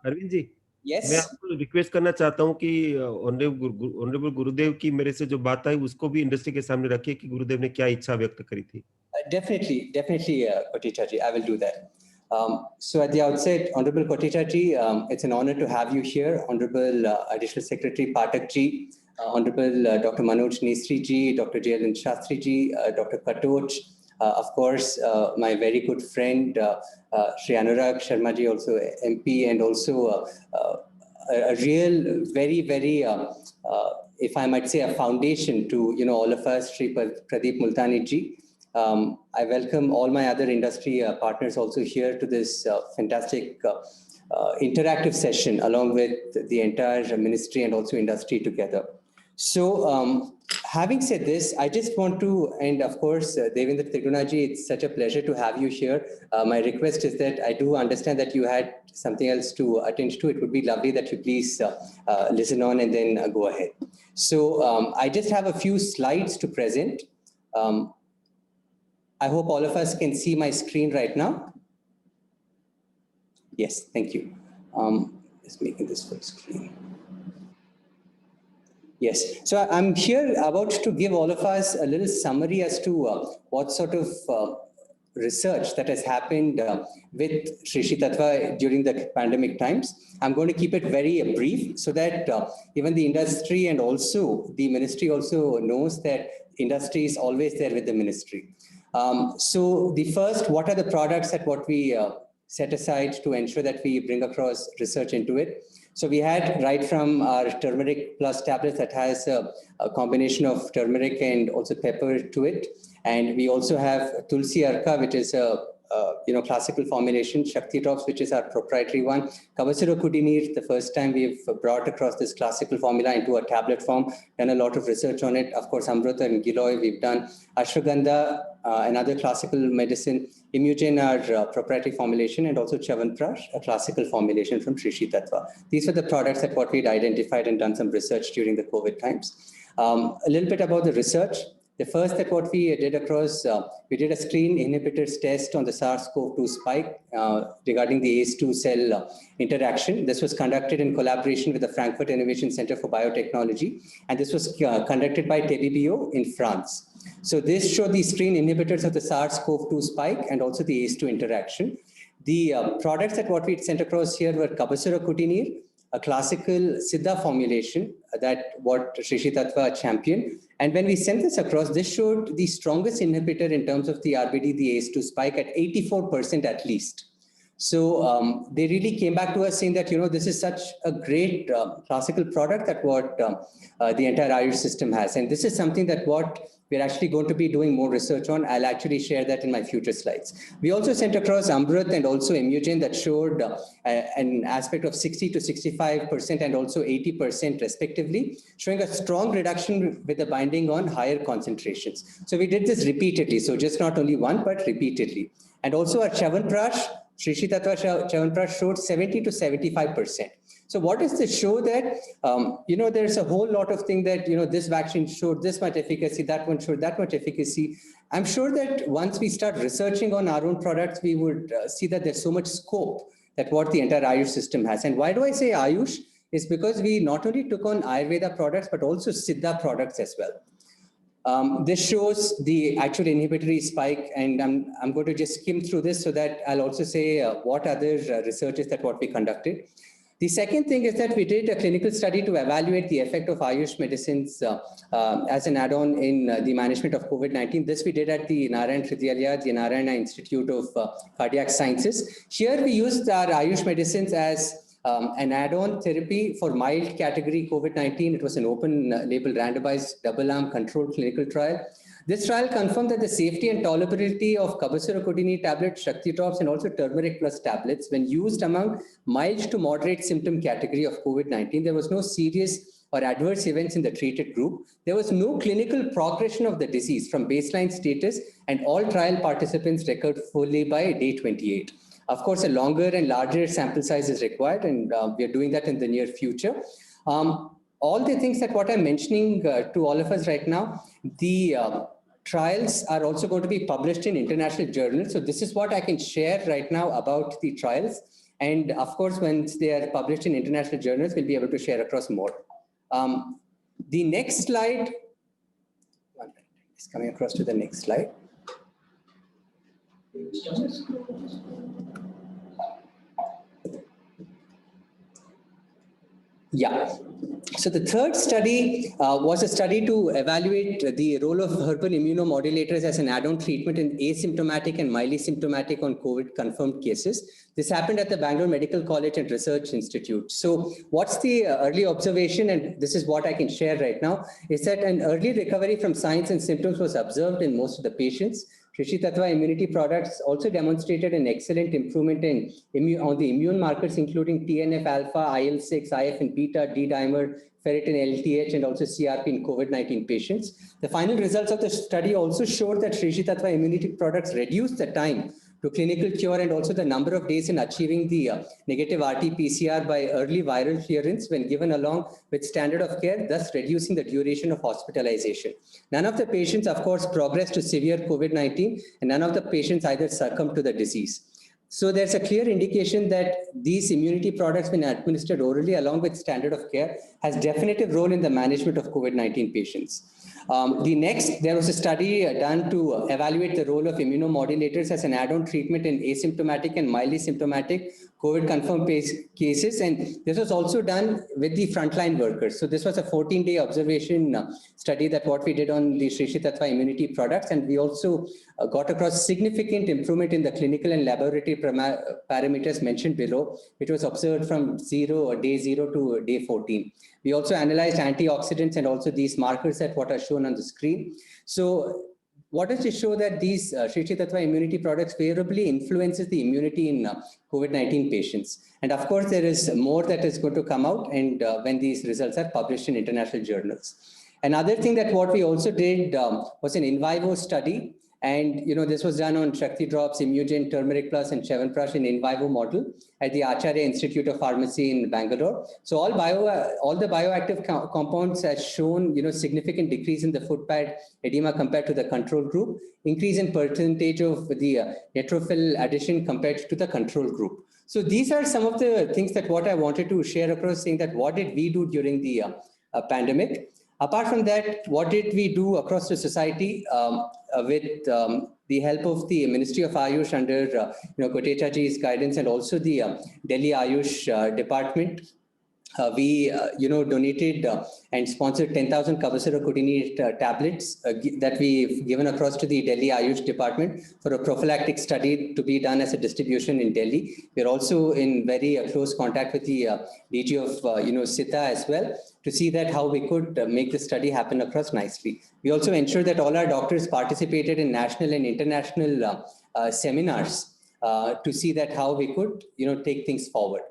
Arvind ji, Yes. मैं आपको request करना चाहता हूँ कि honourable गुरुदेव की मेरे से जो बात आई उसको भी इंडस्ट्री के सामने रखिए कि गुरुदेव ने क्या इच्छा व्यक्त करी थी। Definitely, Kotecha ji, I will do that. So at the outset, Honorable Kotecha ji, it's an honor to have you here. Honorable Additional Secretary Pathak ji, Honorable Dr. Manoj Nesri ji, Dr. Jayalin Shastri ji, Dr. Katoch, of course, my very good friend, Shri Anurag Sharma ji, also MP, and also a real, very, very, if I might say, a foundation to, all of us, Shri Pradeep Multani ji. I welcome all my other industry partners also here to this fantastic interactive session along with the entire ministry and also industry together. So having said this, I just want to, and of course, Devendra Triguna ji, it's such a pleasure to have you here. My request is that I do understand that you had something else to attend to. It would be lovely that you please listen on and then go ahead. So I just have a few slides to present. I hope all of us can see my screen right now. Yes, thank you. Just making this full screen. Yes, so I'm here about to give all of us a little summary as to what sort of research that has happened with Sri Sri Tattva during the pandemic times. I'm going to keep it very brief so that even the industry and also the ministry also knows that industry is always there with the ministry. So the first, what are the products that what we set aside to ensure that we bring across research into it? So we had right from our turmeric plus tablets that has a combination of turmeric and also pepper to it. And we also have Tulsi Arka, which is a classical formulation, Shakti Drops, which is our proprietary one. Kavasura Kudinir, the first time we've brought across this classical formula into a tablet form, done a lot of research on it. Of course, Amrita and Giloy, we've done Ashwagandha, another classical medicine, Imugen, our proprietary formulation, and also Chyawanprash, a classical formulation from Sri Sri Tattva. These were the products that what we'd identified and done some research during the COVID times. A little bit about the research. The first that what we did across, we did a screen inhibitors test on the SARS-CoV-2 spike regarding the ACE2 cell interaction. This was conducted in collaboration with the Frankfurt Innovation Center for Biotechnology, and this was conducted by Tebibio in France. So this showed the screen inhibitors of the SARS-CoV-2 spike and also the ACE2 interaction. The products that what we sent across here were Kavasura Kutinir, a classical Siddha formulation that what Sri Sri Tattva championed. And when we sent this across, this showed the strongest inhibitor in terms of the RBD, the ACE2 spike at 84% at least. So they really came back to us saying that, this is such a great classical product that what the entire Ayush system has. And this is something that what we're actually going to be doing more research on. I'll actually share that in my future slides. We also sent across Amrut and also Imugen that showed an aspect of 60 to 65% and also 80% respectively, showing a strong reduction with the binding on higher concentrations. So we did this repeatedly. So just not only one, but repeatedly. And also our Chyawanprash, Sri Sri Tattva Chyawanprash showed 70 to 75%. So what does this show that, there's a whole lot of things that, this vaccine showed this much efficacy, that one showed that much efficacy. I'm sure that once we start researching on our own products, we would see that there's so much scope that what the entire Ayush system has. And why do I say Ayush? Is because we not only took on Ayurveda products, but also Siddha products as well. This shows the actual inhibitory spike, and I'm going to just skim through this so that I'll also say what other research is that what we conducted. The second thing is that we did a clinical study to evaluate the effect of Ayush medicines as an add-on in the management of COVID-19. This we did at the Narayan Hridayalaya, the Narayana Institute of Cardiac Sciences. Here we used our Ayush medicines as an add-on therapy for mild category COVID-19. It was an open label randomized double-arm controlled clinical trial. This trial confirmed that the safety and tolerability of Cabaziracotinine tablets, Shakti drops, and also turmeric plus tablets, when used among mild to moderate symptom category of COVID-19, there was no serious or adverse events in the treated group. There was no clinical progression of the disease from baseline status, and all trial participants recovered fully by day 28. Of course, a longer and larger sample size is required, and we are doing that in the near future. All the things that what I'm mentioning to all of us right now, the trials are also going to be published in international journals. So this is what I can share right now about the trials. And of course, once they are published in international journals, we'll be able to share across more. The next slide, is coming across to the next slide. Yeah. So the third study was a study to evaluate the role of herbal immunomodulators as an add-on treatment in asymptomatic and mildly symptomatic on COVID confirmed cases. This happened at the Bangalore Medical College and Research Institute. So what's the early observation, and this is what I can share right now, is that an early recovery from signs and symptoms was observed in most of the patients. Shrishi Tattva immunity products also demonstrated an excellent improvement on the immune markers, including TNF alpha, IL-6, IF and beta, D-dimer, ferritin, LTH, and also CRP in COVID-19 patients. The final results of the study also showed that Shrishi Tattva immunity products reduced the time to clinical cure and also the number of days in achieving the negative RT-PCR by early viral clearance when given along with standard of care, thus reducing the duration of hospitalization. None of the patients, of course, progressed to severe COVID-19, and none of the patients either succumbed to the disease. So there's a clear indication that these immunity products, when administered orally along with standard of care, has definitive role in the management of COVID-19 patients. There was a study done to evaluate the role of immunomodulators as an add-on treatment in asymptomatic and mildly symptomatic COVID-confirmed cases. And this was also done with the frontline workers. So this was a 14-day observation study that what we did on the Shrishi Tattva immunity products. And we also got across significant improvement in the clinical and laboratory parameters mentioned below, which was observed from day 0 to day 14. We also analyzed antioxidants and also these markers that what are shown on the screen. So what does it show? That these Shrishi Tattva immunity products favorably influences the immunity in COVID-19 patients. And of course, there is more that is going to come out and when these results are published in international journals. Another thing that what we also did was an in vivo study. And this was done on Shakti drops, Immugen, Turmeric Plus, and Chyawanprash in vivo model at the Acharya Institute of Pharmacy in Bangalore. So all the bioactive compounds has shown significant decrease in the foot pad edema compared to the control group, increase in percentage of the neutrophil addition compared to the control group. So these are some of the things that what I wanted to share across, saying that what did we do during the pandemic. Apart from that, what did we do across the society with the help of the Ministry of Ayush under Kotecha ji's guidance and also the Delhi Ayush department? We donated and sponsored 10,000 Cabaziracotinine tablets that we've given across to the Delhi Ayush department for a prophylactic study to be done as a distribution in Delhi. We're also in very close contact with the DG of Sita as well to see that how we could make the study happen across nicely. We also ensured that all our doctors participated in national and international seminars to see that how we could take things forward.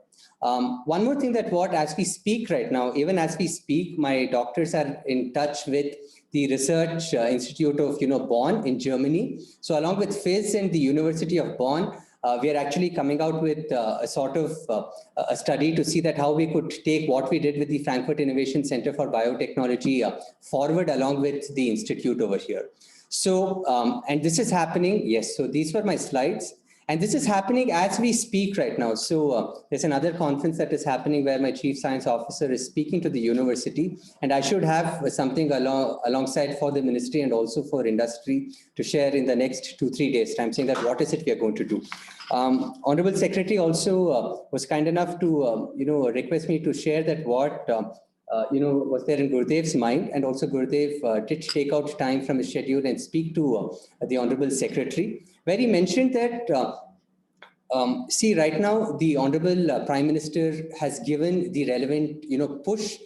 One more thing that as we speak right now, even as we speak, my doctors are in touch with the Research Institute of Bonn in Germany. So along with FIZ and the University of Bonn, we are actually coming out with a sort of a study to see that how we could take what we did with the Frankfurt Innovation Center for Biotechnology forward along with the institute over here. So, and this is happening. Yes, so these were my slides. And this is happening as we speak right now. So there's another conference that is happening where my chief science officer is speaking to the university, and I should have something alongside for the ministry and also for industry to share in the next 2-3 days time, saying that what is it we are going to do. Honorable Secretary also was kind enough to request me to share that what was there in Gurudev's mind, and also Gurudev did take out time from his schedule and speak to the Honorable Secretary, where he mentioned that, see, right now, the Honorable Prime Minister has given the relevant, push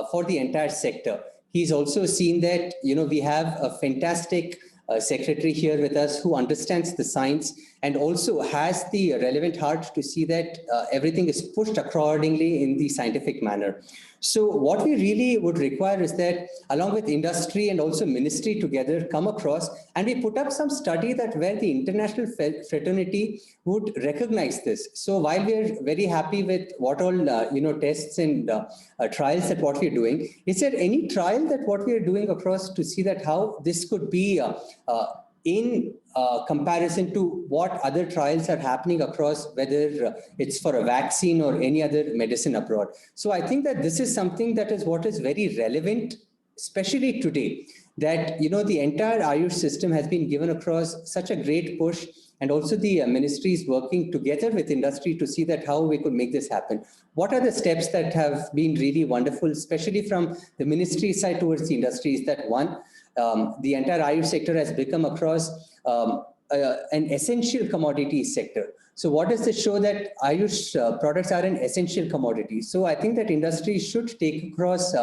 for the entire sector. He's also seen that, we have a fantastic secretary here with us who understands the science and also has the relevant heart to see that everything is pushed accordingly in the scientific manner. So what we really would require is that along with industry and also ministry together come across and we put up some study that where the international fraternity would recognize this. So while we're very happy with what all tests and trials that what we're doing, is there any trial that what we are doing across to see that how this could be in comparison to what other trials are happening across, whether it's for a vaccine or any other medicine abroad. So I think that this is something that is what is very relevant, especially today, that, the entire Ayush system has been given across such a great push, and also the ministry is working together with industry to see that how we could make this happen. What are the steps that have been really wonderful, especially from the ministry side towards the industry, is that one, the entire Ayush sector has become across an essential commodity sector. So what does this show? That Ayush products are an essential commodity. So I think that industry should take across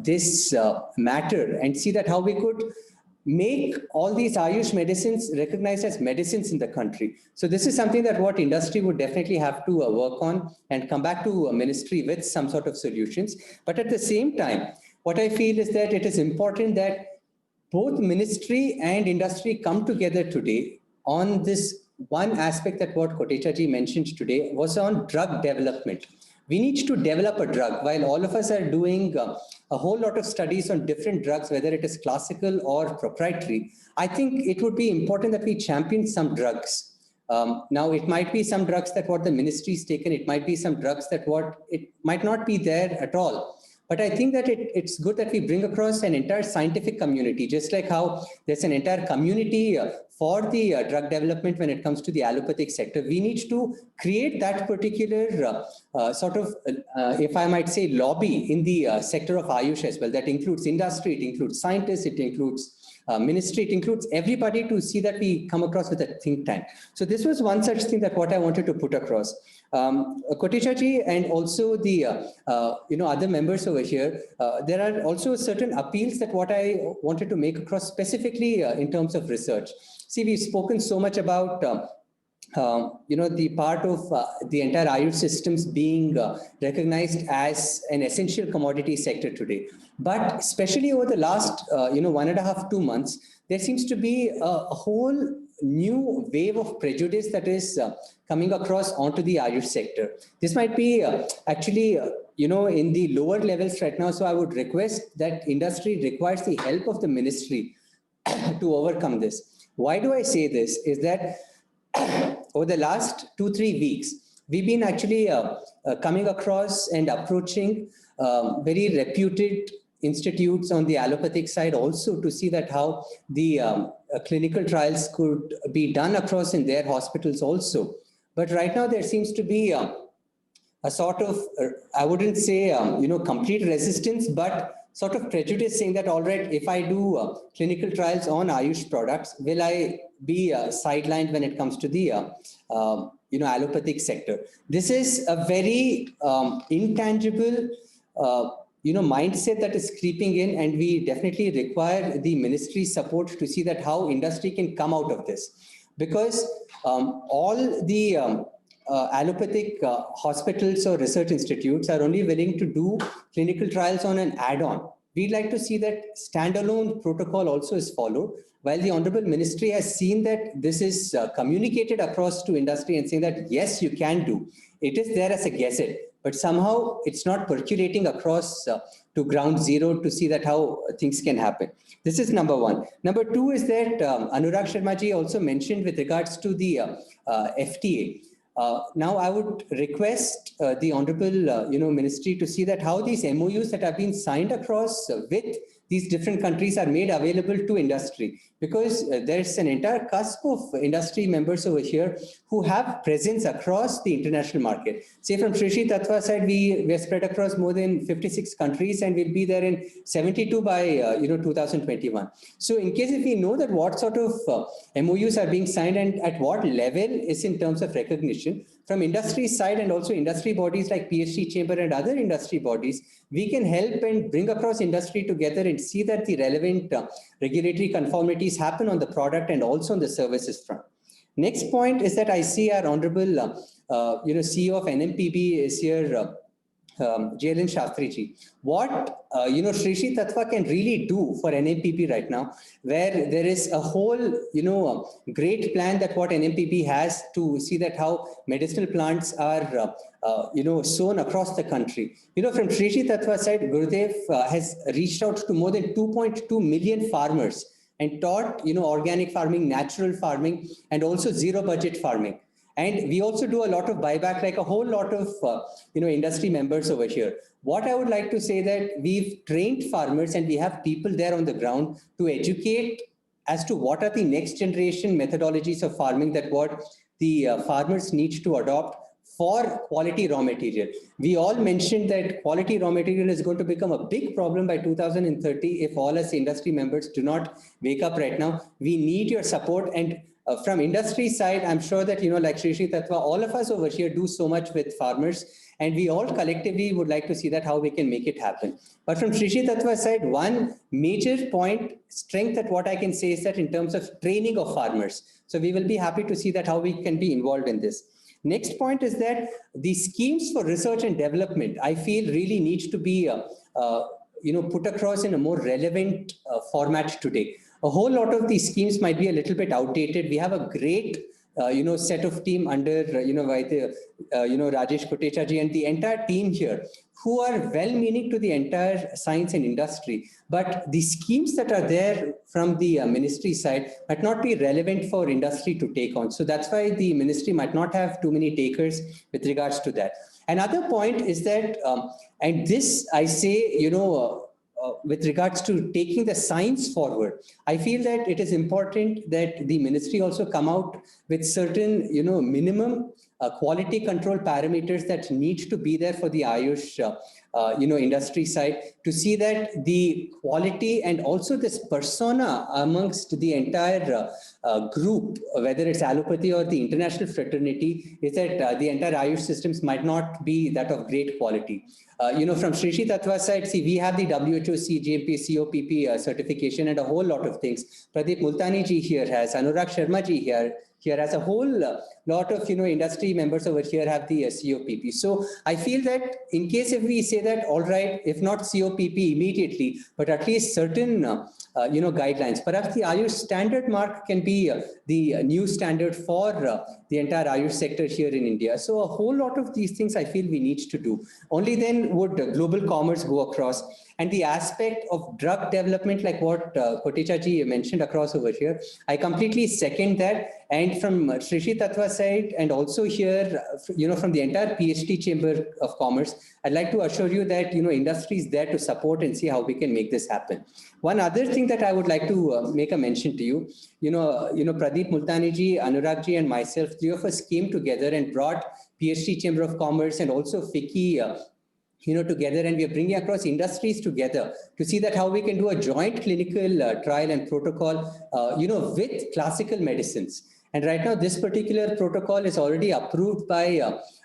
this matter and see that how we could make all these Ayush medicines recognized as medicines in the country. So this is something that what industry would definitely have to work on and come back to ministry with some sort of solutions. But at the same time, what I feel is that it is important that both ministry and industry come together today on this one aspect that what Kotecha ji mentioned today was on drug development. We need to develop a drug. While all of us are doing a whole lot of studies on different drugs, whether it is classical or proprietary, I think it would be important that we champion some drugs. Now, it might be some drugs that what the ministry is taken, it might be some drugs that what it might not be there at all. But I think that it's good that we bring across an entire scientific community, just like how there's an entire community for the drug development when it comes to the allopathic sector. We need to create that particular sort of, if I might say, lobby in the sector of Ayush as well. That includes industry, it includes scientists, it includes ministry, it includes everybody to see that we come across with a think tank. So this was one such thing that what I wanted to put across. Kotecha ji and also the other members over here, there are also certain appeals that what I wanted to make across specifically in terms of research. See, we've spoken so much about the part of the entire Ayush systems being recognized as an essential commodity sector today. But especially over the last 1.5-2 months, there seems to be a whole new wave of prejudice that is coming across onto the Ayush sector. This might be actually, in the lower levels right now. So I would request that industry requires the help of the ministry to overcome this. Why do I say this? Is that over the last 2-3 weeks, we've been actually coming across and approaching very reputed institutes on the allopathic side also to see that how the clinical trials could be done across in their hospitals also. But right now there seems to be a sort of, I wouldn't say, complete resistance, but sort of prejudice saying that, all right, if I do clinical trials on Ayush products, will I be sidelined when it comes to the, allopathic sector? This is a very intangible, mindset that is creeping in, and we definitely require the ministry's support to see that how industry can come out of this. Because all the allopathic hospitals or research institutes are only willing to do clinical trials on an add-on. We'd like to see that standalone protocol also is followed, while the Honorable Ministry has seen that this is communicated across to industry and saying that, yes, you can do. It is there as a gazette. but somehow it's not percolating across to ground zero to see that how things can happen. This is number one. Number two is that Anurag Sharma ji also mentioned with regards to the FTA. Now I would request the Honorable Ministry to see that how these MOUs that have been signed across with these different countries are made available to industry, because there's an entire cusp of industry members over here who have presence across the international market. Say from Sri Tattva side, we are spread across more than 56 countries and we'll be there in 72 by 2021. So in case if we know that what sort of MOUs are being signed and at what level is in terms of recognition, from industry side and also industry bodies like PhD Chamber and other industry bodies, we can help and bring across industry together and see that the relevant regulatory conformities happen on the product and also on the services front. Next point is that I see our Honorable CEO of NMPB is here, Jayalin Shastriji. What Sri Tattva can really do for NMPB right now, where there is a whole great plan that what NMPB has to see that how medicinal plants are sown across the country. From Sri Tattva side, Gurudev has reached out to more than 2.2 million farmers and taught organic farming, natural farming, and also zero budget farming. And we also do a lot of buyback, like a whole lot of industry members over here. What I would like to say that we've trained farmers and we have people there on the ground to educate as to what are the next generation methodologies of farming that what the farmers need to adopt for quality raw material. We all mentioned that quality raw material is going to become a big problem by 2030 if all us industry members do not wake up right now. We need your support, and from industry side, I'm sure that, like Sri Tattva, all of us over here do so much with farmers, and we all collectively would like to see that how we can make it happen. But from Sri Tattva side, one major point, strength that what I can say is that in terms of training of farmers. So we will be happy to see that how we can be involved in this. Next point is that the schemes for research and development, I feel really needs to be put across in a more relevant format today. A whole lot of these schemes might be a little bit outdated. We have a great set of team under Rajesh Kotecha ji and the entire team here who are well-meaning to the entire science and industry. But the schemes that are there from the ministry side might not be relevant for industry to take on. So that's why the ministry might not have too many takers with regards to that. Another point is that, and this I say, with regards to taking the science forward, I feel that it is important that the ministry also come out with certain, minimum quality control parameters that need to be there for the Ayush, industry side to see that the quality and also this persona amongst the entire group, whether it's allopathy or the international fraternity, is that the entire Ayush systems might not be that of great quality. From Sri Tattva side, see, we have the WHO, CGMP, COPP certification and a whole lot of things. Pradeep Multani ji here has, Anurag Sharma ji here has a whole lot of, industry members over here have the COPP. So I feel that in case if we say that, all right, if not COPP immediately, but at least certain, guidelines, perhaps the Ayush standard mark can be the new standard for the entire Ayush sector here in India. So a whole lot of these things I feel we need to do. Only then would global commerce go across. And the aspect of drug development, like what Kotecha ji mentioned across over here, I completely second that. And from Sri Tattva side, and also here, from the entire PhD Chamber of Commerce, I'd like to assure you that, industry is there to support and see how we can make this happen. One other thing that I would like to make a mention to you, Pradeep Multani ji, Anurag ji, and myself, three of us came together and brought PhD Chamber of Commerce and also FICCI, together, and we are bringing across industries together to see that how we can do a joint clinical trial and protocol, with classical medicines. And right now, this particular protocol is already approved by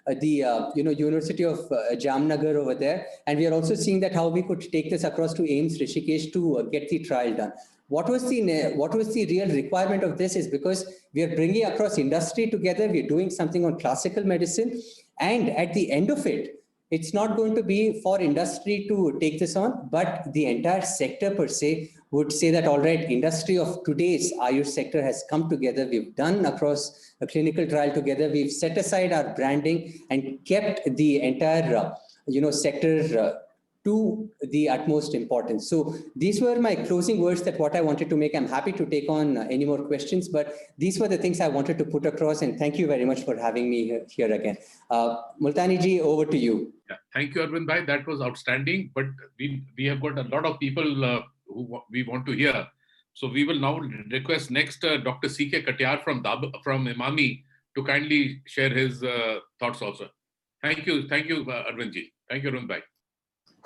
the University of Jamnagar over there, and we are also seeing that how we could take this across to AIIMS Rishikesh to get the trial done. What was the real requirement of this is because we are bringing across industry together, we are doing something on classical medicine, and at the end of it, it's not going to be for industry to take this on, but the entire sector per se would say that, all right, industry of today's Ayush sector has come together. We've done across a clinical trial together. We've set aside our branding and kept the entire, sector to the utmost importance. So these were my closing words, that what I wanted to make. I'm happy to take on any more questions, but these were the things I wanted to put across, and thank you very much for having me here again. Multani ji, over to you. Yeah, thank you, Arvind bhai. That was outstanding. But we have got a lot of people who we want to hear. So we will now request next Dr. C.K. Katiyar from Emami to kindly share his thoughts also. Thank you, Arvind ji. Thank you, Arvind bhai.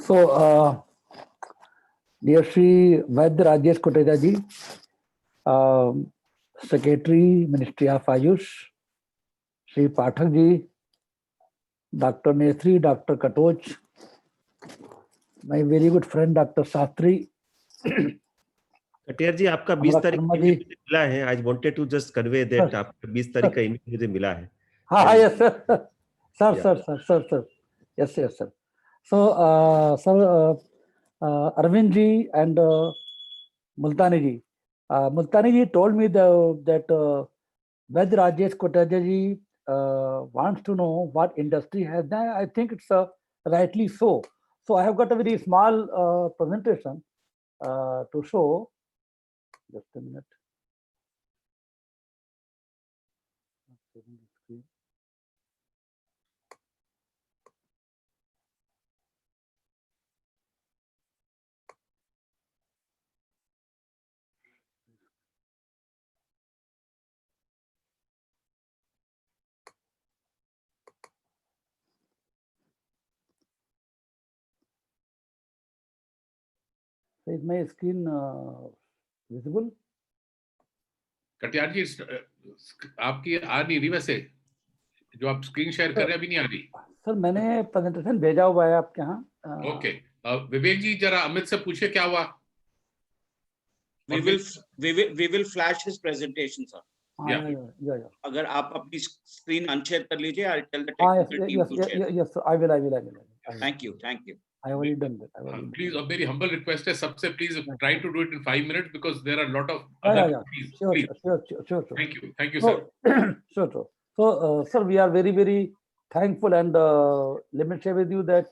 So, dear Shri Vaidya Rajesh Koteja ji, Secretary, Ministry of Ayush, Shri Pathak ji, Dr. Nesri, Dr. Katoch, my very good friend Dr. Sastri. Katiyar जी, आपका 20 तारीख का email मुझे मिला है. I wanted to just convey that आपका 20 तारीख का email मुझे मिला है. हाँ, yes sir. Yes sir. So, sir, Arvind ji and Multani ji. Multani ji told me that Vaidya Rajesh Koteja ji wants to know what industry has done. I think it's rightly so. So I have got a very small presentation to show. Just a minute. Is my screen visible? Katiyar जी, आपकी आ नहीं रही वैसे, जो आप screen share कर रहे हैं अभी नहीं आ रही. सर, मैंने प्रेजेंटेशन भेजा हुआ है आपके यहाँ. ओके, विवेक जी जरा अमित से पूछिए क्या हुआ. We will flash his presentation, sir. Yeah. अगर आप अपनी स्क्रीन अनशेयर कर लीजिए, I'll tell the technical team to share. Yes, sir. I will. Thank you. I have already done that. Please, a very humble request है सबसे, please try to do it in 5 minutes because there are a lot of other. Sure. Thank you, sir. Sure. So, sir, we are very, very thankful, and let me share with you that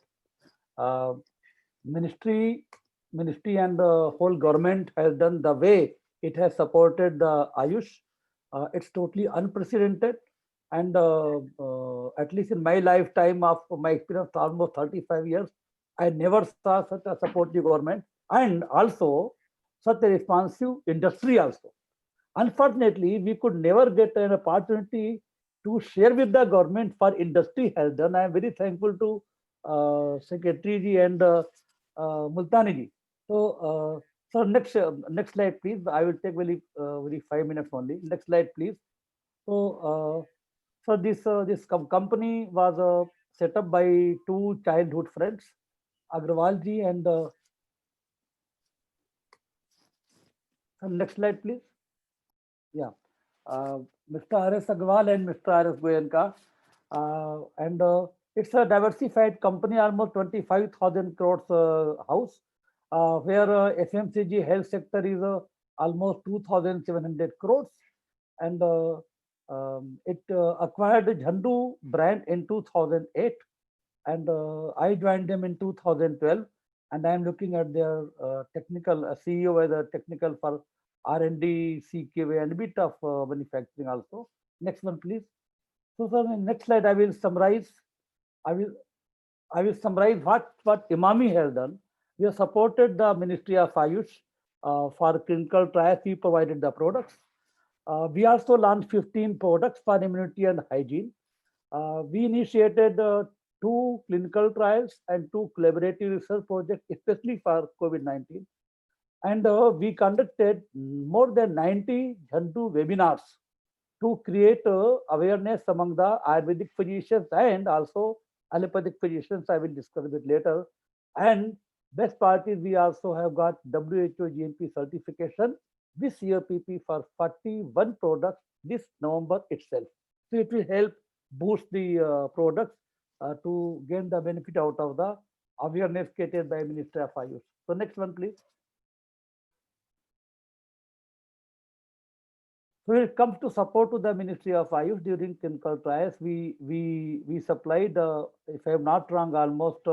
ministry and the whole government has done the way it has supported the Ayush. It's totally unprecedented, and at least in my lifetime of my experience, almost 35 years, I never saw such a supportive government, and also such a responsive industry also. Unfortunately, we could never get an opportunity to share with the government for industry has done. I am very thankful to Secretary ji and Multani ji. So, sir, next slide, please. I will take very 5 minutes only. Next slide, please. So, this company was set up by two childhood friends, Agrawal ji and next slide, please. Yeah, Mr. R.S. Agrawal and Mr. R.S. Goenka, and it's a diversified company, almost 25,000 crores house, where FMCG health sector is almost 2,700 crores, and it acquired the Jhandu brand in 2008, and I joined them in 2012, and I am looking at their technical CEO as a technical for R&D, CKV, and a bit of manufacturing also. Next one, please. So, sir, in next slide, I will summarize. I will summarize what Emami has done. We have supported the Ministry of Ayush for clinical trials. We provided the products. We also launched 15 products for immunity and hygiene. We initiated 2 clinical trials and 2 collaborative research projects, especially for COVID-19. And we conducted more than 90 Jhandu webinars to create awareness among the Ayurvedic physicians and also allopathic physicians. I will discuss a bit later. And best part is we also have got WHO GMP certification with COPP for 41 products this November itself. So it will help boost the products to gain the benefit out of the awareness created by Ministry of Ayush. So next one, please. So when it comes to support to the Ministry of Ayush during clinical trials, we supplied, if I am not wrong, almost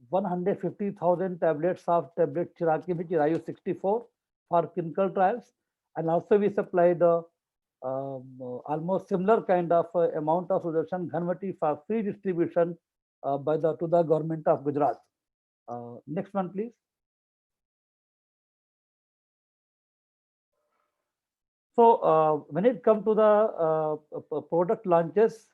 150,000 tablets of tablet Chiraki, which is Ayush 64 for clinical trials. And also we supplied almost similar kind of amount of Sudarshan Ghanvati for free distribution to the government of Gujarat. Next one, please. So when it comes to the product launches,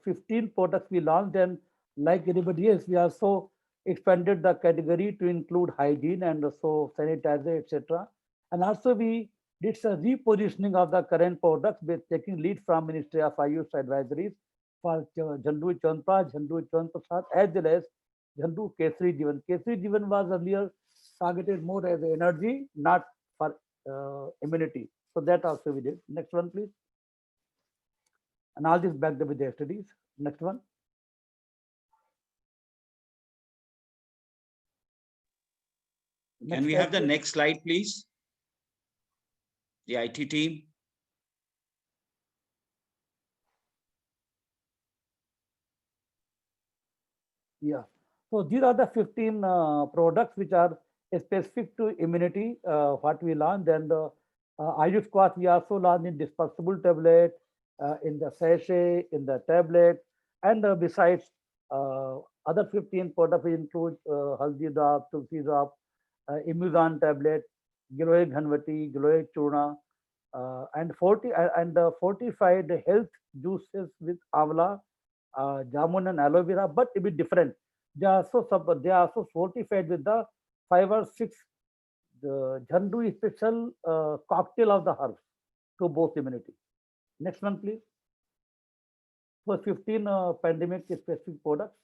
15 products we launched, and like anybody else, we also expanded the category to include hygiene and also sanitizer, etc. And also we did some repositioning of the current products with taking lead from Ministry of Ayush advisories for Jhandu Chyawanprash, Jhandu Chyawanprasad, as well as Jhandu Kesari Jivan. Kesari Jivan was earlier targeted more as energy, not for immunity. So that also we did. Next one, please. And all this backed up with the studies. Next one. Can we have the next slide, please? The IT team. Yeah. So these are the 15 products which are specific to immunity, what we launched. And Ayush Quath, we also launched in dispersible tablet, in the sachet, in the tablet, and besides other 15 products which include Haldi Drop, Tulsi Drop, Imuzan tablet, Giloy Ghanvati, Giloy Churna, and 45 health juices with Amla, Jamun and aloe vera, but a bit different. They are also fortified with the 5 or 6 the Jhandu special cocktail of the herbs to boost immunity. Next one, please. So 15 pandemic specific products.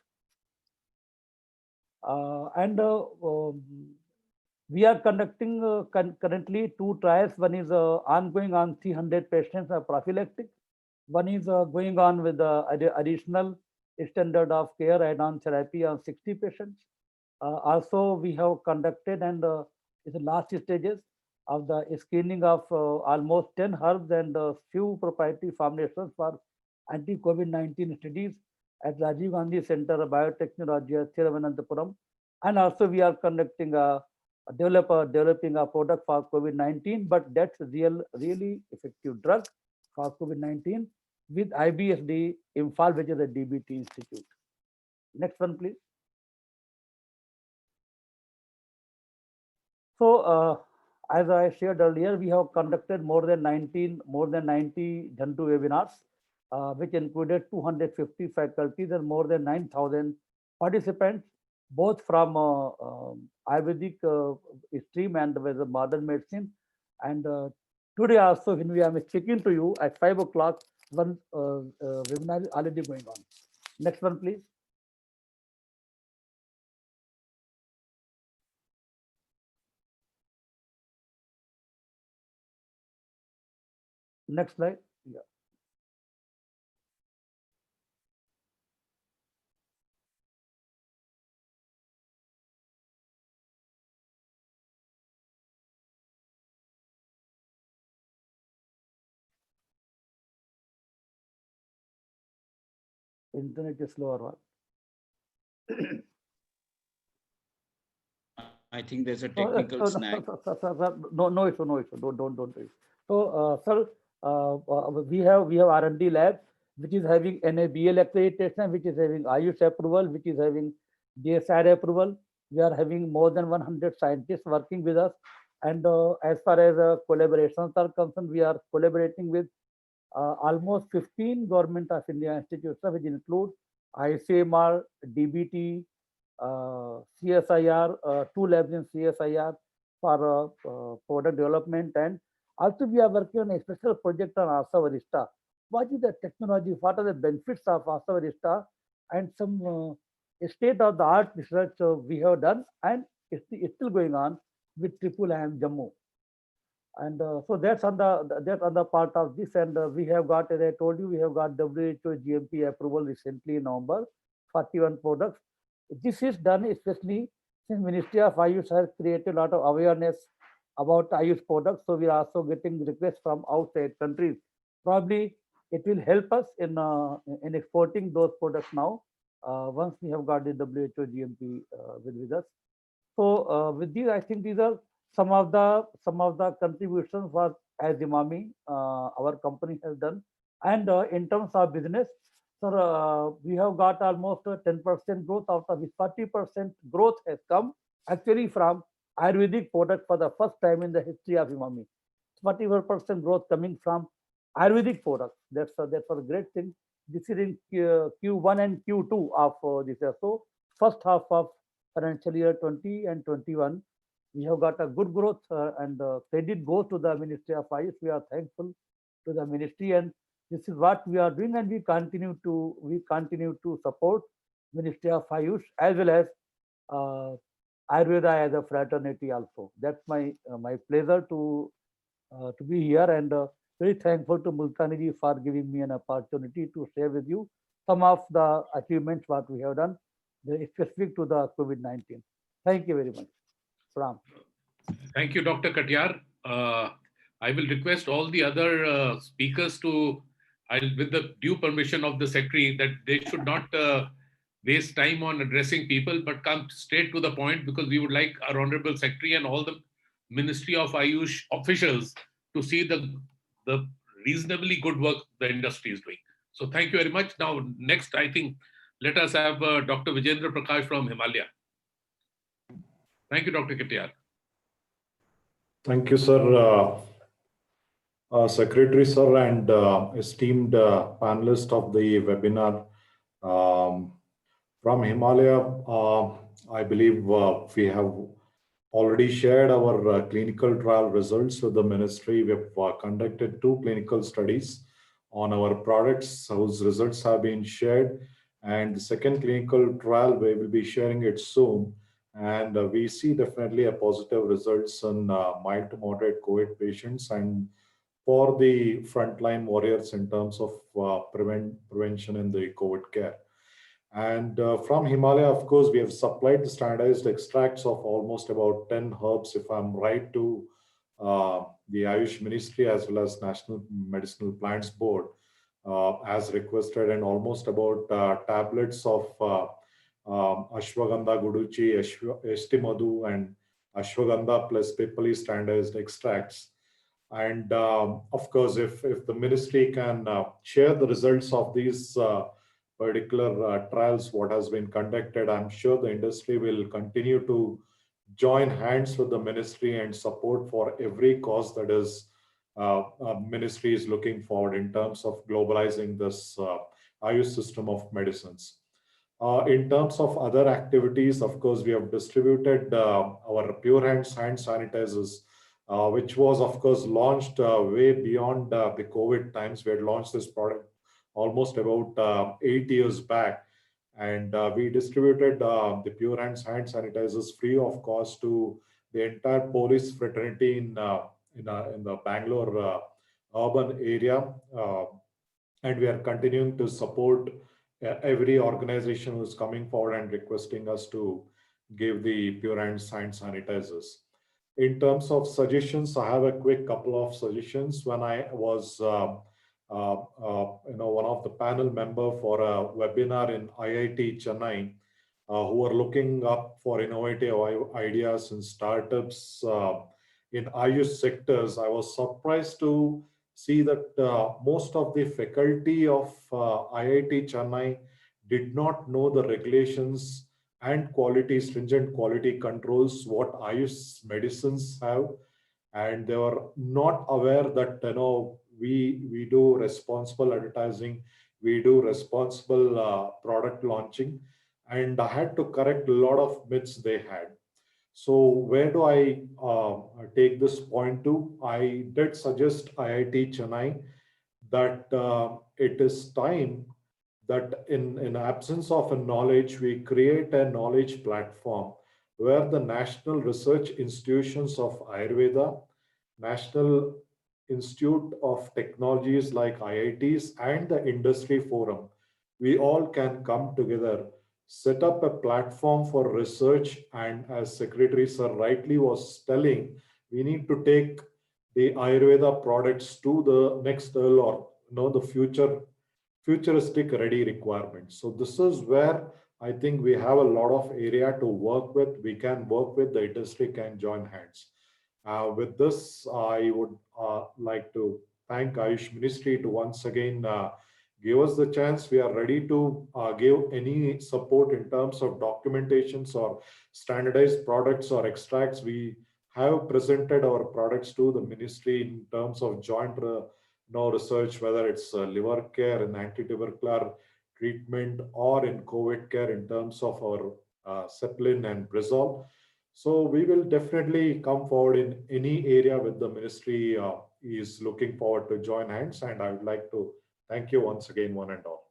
We are conducting currently 2 trials. One is ongoing on 300 patients prophylactic. One is going on with the additional standard of care add-on therapy on 60 patients. Also, we have conducted and it's the last stages of the screening of almost 10 herbs and few proprietary formulations for anti-COVID-19 studies at Rajiv Gandhi Center of Biotechnology at Thiruvananthapuram. And also we are conducting developing a product for COVID-19, but that's really effective drug for COVID-19 with IBSD Imphal, which is a DBT institute. Next one, please. So as I shared earlier, we have conducted more than 90 Jhandu webinars, which included 250 faculties and more than 9,000 participants, both from Ayurvedic stream and with the modern medicine. And today also, when we are speaking to you at 5 o'clock, one webinar is already going on. Next one, please. Next slide. Yeah. Internet is slow or what? I think there's a technical snag. No issue. Don't do it. So, sir, we have R&D lab which is having NABL accreditation, which is having Ayush approval, which is having DSR approval. We are having more than 100 scientists working with us. And as far as collaborations are concerned, we are collaborating with almost 15 Government of India institutes, which include ICMR, DBT, CSIR, 2 labs in CSIR for product development. And also we are working on a special project on Asa Varishta. What is the technology? What are the benefits of Asa Varishta? And some state-of-the-art research we have done, and it's still going on with IIIM Jammu. And so that's on the part of this. And we have got, as I told you, we have got WHO GMP approval recently in November, 41 products. This is done especially since Ministry of Ayush has created a lot of awareness about Ayush products. So we are also getting requests from outside countries. Probably it will help us in exporting those products now, once we have got the WHO GMP with us. So with these, I think these are some of the contributions was as Emami, our company has done. And in terms of business, sir, we have got almost 10% growth, out of which 40% growth has come actually from Ayurvedic product for the first time in the history of Emami. 41% growth coming from Ayurvedic products. That's a great thing. This is in Q1 and Q2 of this year. So first half of financial year 20 and 21, we have got a good growth, and credit goes to the Ministry of Ayush. We are thankful to the ministry, and this is what we are doing, and we continue to support Ministry of Ayush as well as Ayurveda as a fraternity also. That's my pleasure to be here, and very thankful to Multani ji for giving me an opportunity to share with you some of the achievements what we have done, specific to the COVID-19. Thank you very much. Pranam. Thank you, Dr. Katyar. I will request all the other speakers to, with the due permission of the Secretary, that they should not waste time on addressing people, but come straight to the point, because we would like our Honorable Secretary and all the Ministry of Ayush officials to see the reasonably good work the industry is doing. So thank you very much. Now, next, I think, let us have Dr. Vijendra Prakash from Himalaya. Thank you, Dr. Katyar. Thank you, sir. Secretary, sir, and esteemed panelists of the webinar. From Himalaya, I believe we have already shared our clinical trial results with the ministry. We have conducted 2 clinical studies on our products whose results have been shared. And the second clinical trial, we will be sharing it soon. And we see definitely a positive results in mild to moderate COVID patients and for the frontline warriors in terms of prevention in the COVID care. And from Himalaya, of course, we have supplied the standardized extracts of almost about 10 herbs, if I'm right, to the Ayush Ministry as well as National Medicinal Plants Board as requested, and almost about tablets of Ashwagandha Guduchi, Estimadu, and Ashwagandha plus Pipali standardized extracts. And of course, if the ministry can share the results of these particular trials, what has been conducted, I'm sure the industry will continue to join hands with the ministry and support for every cause that is ministry is looking forward in terms of globalizing this Ayush system of medicines. In terms of other activities, of course, we have distributed our Pure Hands hand sanitizers, which was, of course, launched way beyond the COVID times. We had launched this product almost about 8 years back. And we distributed the Pure Hands hand sanitizers free of cost to the entire police fraternity in the Bangalore urban area. And we are continuing to support every organization who is coming forward and requesting us to give the Pure Hands hand sanitizers. In terms of suggestions, I have a quick couple of suggestions. When I was one of the panel member for a webinar in IIT Chennai, who are looking up for innovative ideas and startups in Ayush sectors, I was surprised to see that most of the faculty of IIT Chennai did not know the regulations and stringent quality controls what Ayush medicines have, and they were not aware that we do responsible advertising, we do responsible product launching, and I had to correct a lot of myths they had. So where do I take this point to? I did suggest IIT Chennai that it is time that in absence of a knowledge, we create a knowledge platform where the national research institutions of Ayurveda National Institute of Technologies like IITs and the industry forum, we all can come together, set up a platform for research, and as Secretary Sir rightly was telling, we need to take the Ayurveda products to the next level, or the futuristic ready requirements. So this is where I think we have a lot of area to work with. We can work with, the industry can join hands. With this, I would like to thank Ayush Ministry to once again give us the chance. We are ready to give any support in terms of documentations or standardized products or extracts. We have presented our products to the ministry in terms of joint research, whether it's liver care and anti-tubercular treatment or in COVID care in terms of our Ceplin and Brizol. So we will definitely come forward in any area with the ministry is looking forward to join hands. And I would like to thank you once again, one and all.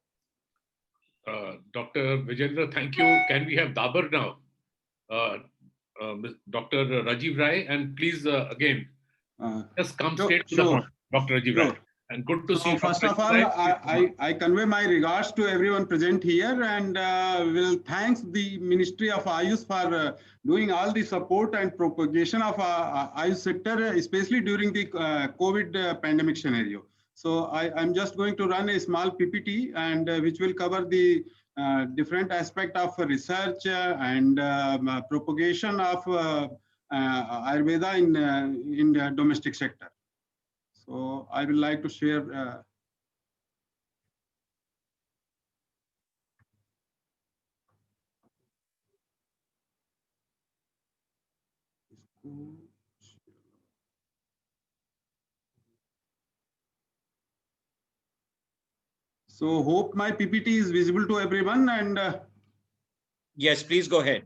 Dr. Vijendra, thank you. Can we have Dabur now? Dr. Rajiv Rai, and please again, just come straight to the front, Dr. Rajiv Rai. And good to see you. First of all, I convey my regards to everyone present here, and will thanks the Ministry of Ayush for doing all the support and propagation of Ayush sector, especially during the COVID pandemic scenario. So I'm just going to run a small PPT, and which will cover the different aspect of research and propagation of Ayurveda in the domestic sector. So I would like to share. So hope my PPT is visible to everyone, and yes, please go ahead.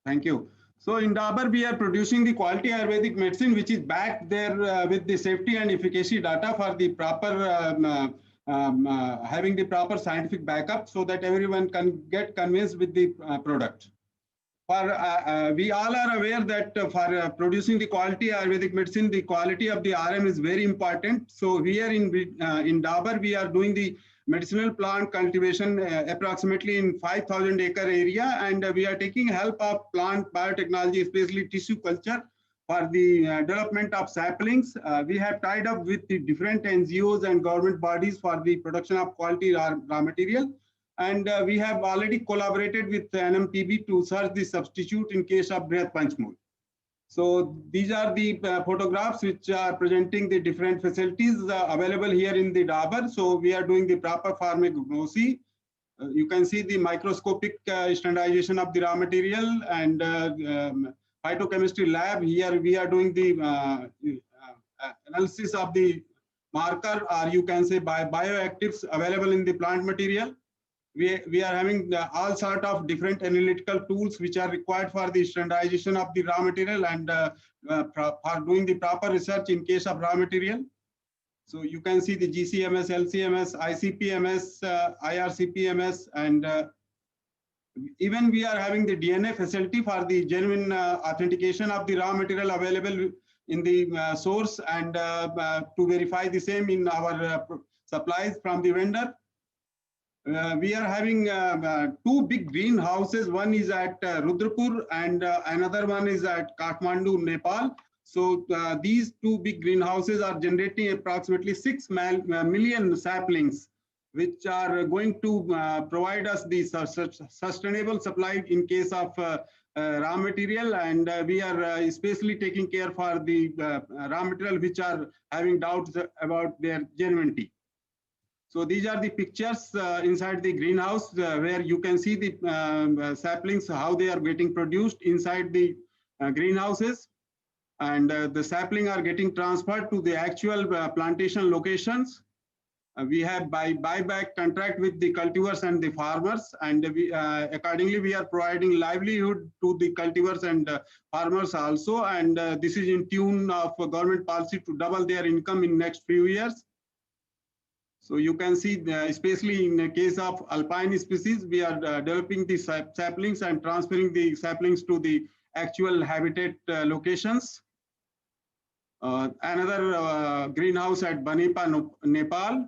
Thank you. So in Dabur, we are producing the quality Ayurvedic medicine, which is backed there with the safety and efficacy data for the proper, having the proper scientific backup so that everyone can get convinced with the product. We all are aware that for producing the quality Ayurvedic medicine, the quality of the RM is very important. So here in Dabur, we are doing the medicinal plant cultivation approximately in 5,000 acre area, and we are taking help of plant biotechnology, especially tissue culture, for the development of saplings. We have tied up with the different NGOs and government bodies for the production of quality raw material. And we have already collaborated with NMTB to search the substitute in case of Brihat Panchmul. So these are the photographs which are presenting the different facilities available here in the Dabur. So we are doing the proper pharmacognosy. You can see the microscopic standardization of the raw material and phytochemistry lab. Here we are doing the analysis of the marker, or you can say bioactives available in the plant material. We are having all sort of different analytical tools which are required for the standardization of the raw material and for doing the proper research in case of raw material. So you can see the GCMS, LCMS, ICPMS, IRCPMS, and even we are having the DNA facility for the genuine authentication of the raw material available in the source, and to verify the same in our supplies from the vendor. We are having two big greenhouses. One is at Rudrapur and another one is at Kathmandu, Nepal. So these two big greenhouses are generating approximately 6 million saplings, which are going to provide us the sustainable supply in case of raw material. And we are especially taking care for the raw material which are having doubts about their genuinity. So these are the pictures inside the greenhouse where you can see the saplings, how they are getting produced inside the greenhouses. And the sapling are getting transferred to the actual plantation locations. We have buyback contract with the cultivars and the farmers, and we, accordingly we are providing livelihood to the cultivars and farmers also. And this is in tune of government policy to double their income in next few years. So you can see, especially in the case of alpine species, we are developing the saplings and transferring the saplings to the actual habitat locations. Another greenhouse at Banipa, Nepal.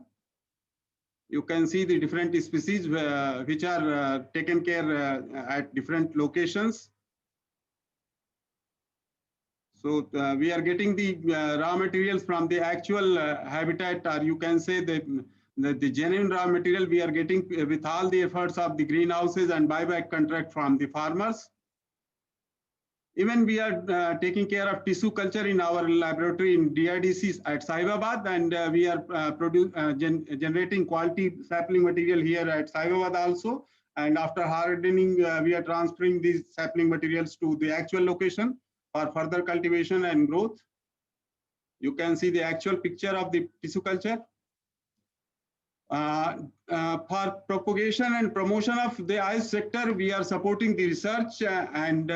You can see the different species which are taken care at different locations. So we are getting the raw materials from the actual habitat, or you can say the genuine raw material we are getting with all the efforts of the greenhouses and buyback contract from the farmers. Even we are taking care of tissue culture in our laboratory in DRDC at Saibabad, and we are generating quality sapling material here at Saibabad also. And after hardening, we are transferring these sapling materials to the actual location for further cultivation and growth. You can see the actual picture of the tissue culture. For propagation and promotion of the ice sector, we are supporting the research and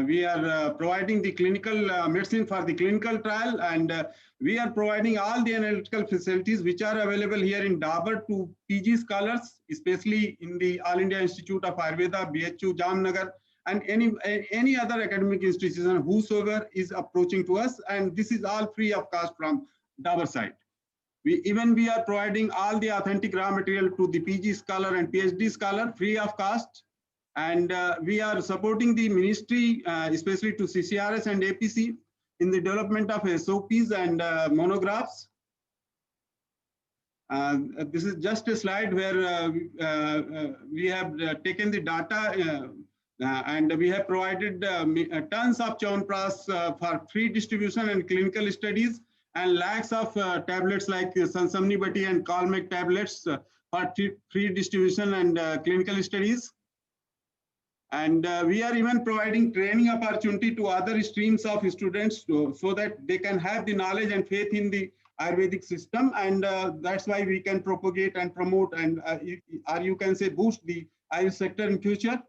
we are providing the clinical medicine for the clinical trial, and we are providing all the analytical facilities which are available here in Dabur to PG scholars, especially in the All India Institute of Ayurveda, BHU, Jamnagar, and any other academic institution whosoever is approaching to us, and this is all free of cost from Dabur side. We are providing all the authentic raw material to the PG scholar and PhD scholar free of cost, and we are supporting the ministry, especially to CCRS and APC, in the development of SOPs and monographs. This is just a slide where we have taken the data and we have provided tons of Chyawanprash for free distribution and clinical studies, and lakhs of tablets like Sansamnibati and Calmec tablets for free distribution and clinical studies. And we are even providing training opportunity to other streams of students so that they can have the knowledge and faith in the Ayurvedic system, and that's why we can propagate and promote and or you can say boost the Ayurveda sector in future.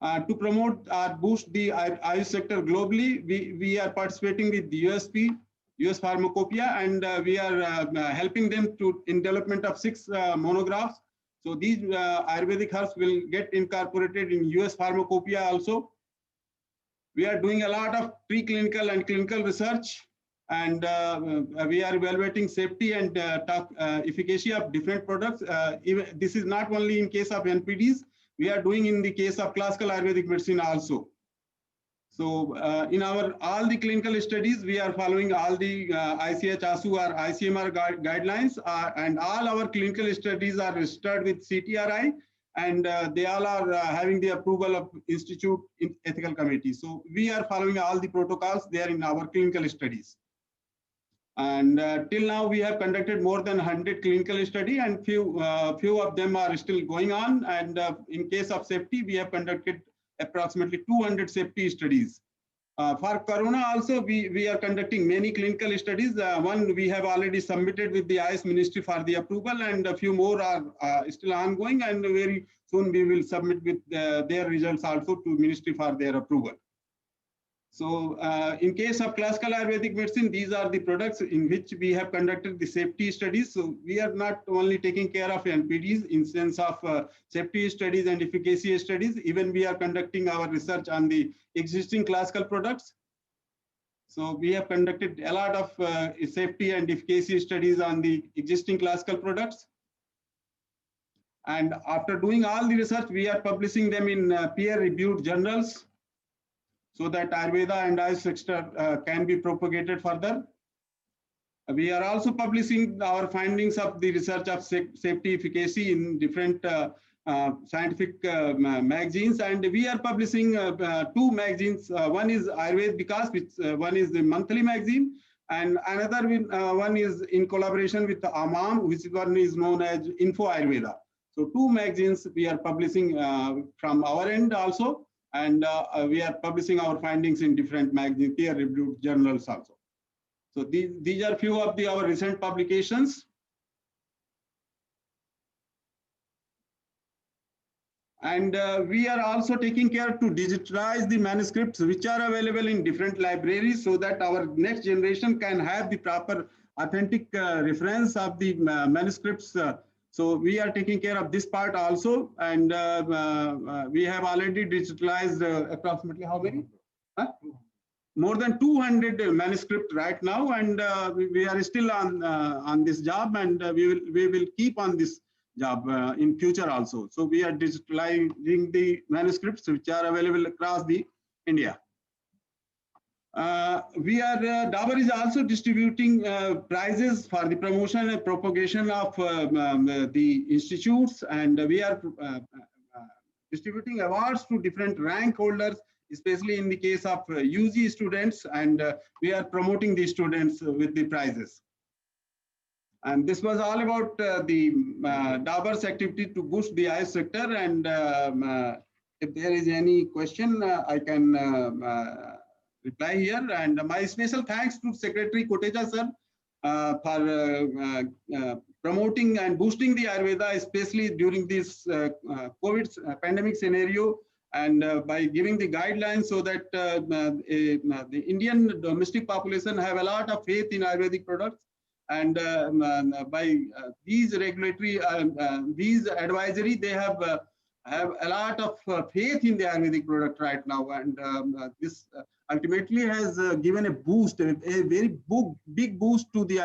To promote or boost the Ayurveda sector globally, we are participating with the USP, US Pharmacopoeia, and we are helping them in development of 6 monographs. So these Ayurvedic herbs will get incorporated in US Pharmacopoeia also. We are doing a lot of preclinical and clinical research, and we are evaluating safety and efficacy of different products. This is not only in case of NPDs, we are doing in the case of classical Ayurvedic medicine also. So in all the clinical studies, we are following all the ICH, ASU or ICMR guidelines, and all our clinical studies are registered with CTRI, and they all are having the approval of Institute Ethical Committee. So we are following all the protocols there in our clinical studies. And till now, we have conducted more than 100 clinical studies, and few of them are still going on. And in case of safety, we have conducted approximately 200 safety studies. For Corona also, we are conducting many clinical studies. One we have already submitted with the IS Ministry for the approval, and a few more are still ongoing, and very soon we will submit with their results also to Ministry for their approval. So in case of classical Ayurvedic medicine, these are the products in which we have conducted the safety studies. So we are not only taking care of NPDs in sense of safety studies and efficacy studies, even we are conducting our research on the existing classical products. So we have conducted a lot of safety and efficacy studies on the existing classical products. And after doing all the research, we are publishing them in peer-reviewed journals, so that Ayurveda and Ayurveda sector can be propagated further. We are also publishing our findings of the research of safety efficacy in different scientific magazines, and we are publishing 2 magazines. One is Ayurveda Vikas, which one is the monthly magazine, and another one is in collaboration with the AMAM, which one is known as Info Ayurveda. So 2 magazines we are publishing from our end also. And we are publishing our findings in different magazines, peer-reviewed journals also. So these are few of our recent publications. And we are also taking care to digitize the manuscripts which are available in different libraries, so that our next generation can have the proper authentic reference of the manuscripts. So we are taking care of this part also, and we have already digitalized approximately how many? more than 200 manuscripts right now, and we are still on this job, and we will keep on this job in future also. So we are digitalizing the manuscripts which are available across the India. Dabur is also distributing prizes for the promotion and propagation of the institutes, and we are distributing awards to different rank holders, especially in the case of UG students, and we are promoting the students with the prizes. And this was all about the Dabur's activity to boost the IS sector. And if there is any question, I can reply here. And my special thanks to Secretary Kotecha sir for promoting and boosting the Ayurveda, especially during this COVID pandemic scenario, and by giving the guidelines so that the Indian domestic population have a lot of faith in Ayurvedic products. And by these regulatory, these advisory, they have a lot of faith in the Ayurvedic product right now. And this ultimately has given a boost, a very big boost to the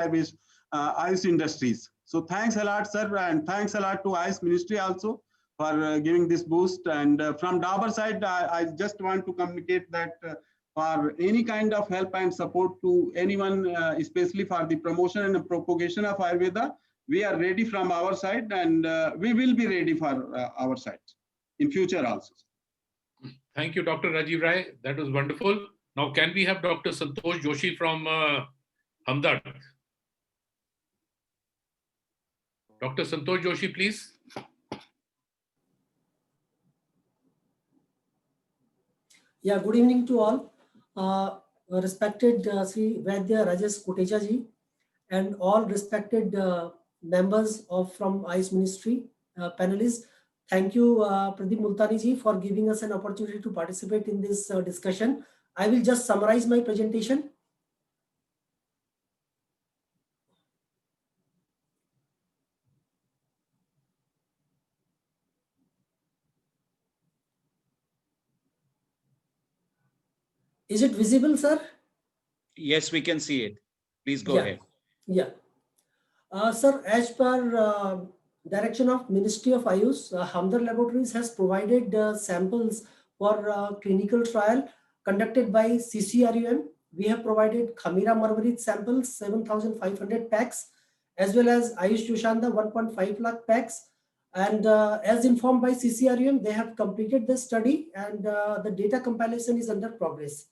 Ayush industries. So thanks a lot, sir, and thanks a lot to Ayush Ministry also for giving this boost. And from Dabur side, I just want to communicate that for any kind of help and support to anyone, especially for the promotion and the propagation of Ayurveda, we are ready from our side, and we will be ready for our side in future also. Thank you, Dr. Rajiv Rai. That was wonderful. Now, can we have Dr. Santosh Joshi from Hamdard? Dr. Santosh Joshi, please. Yeah, good evening to all. Respected Sri Vaidya Rajesh Kotecha ji and all respected members from ICE Ministry, panelists. Thank you, Pradeep Multani ji, for giving us an opportunity to participate in this discussion. I will just summarize my presentation. Is it visible, sir? Yes, we can see it. Please go ahead. Yeah. Sir, as per direction of Ministry of Ayush, Hamdard Laboratories has provided samples for clinical trial conducted by CCRUM. We have provided Khamira Marvarid samples, 7,500 packs, as well as Ayush Joshanda 1.5 lakh packs. And as informed by CCRUM, they have completed the study, and the data compilation is under progress.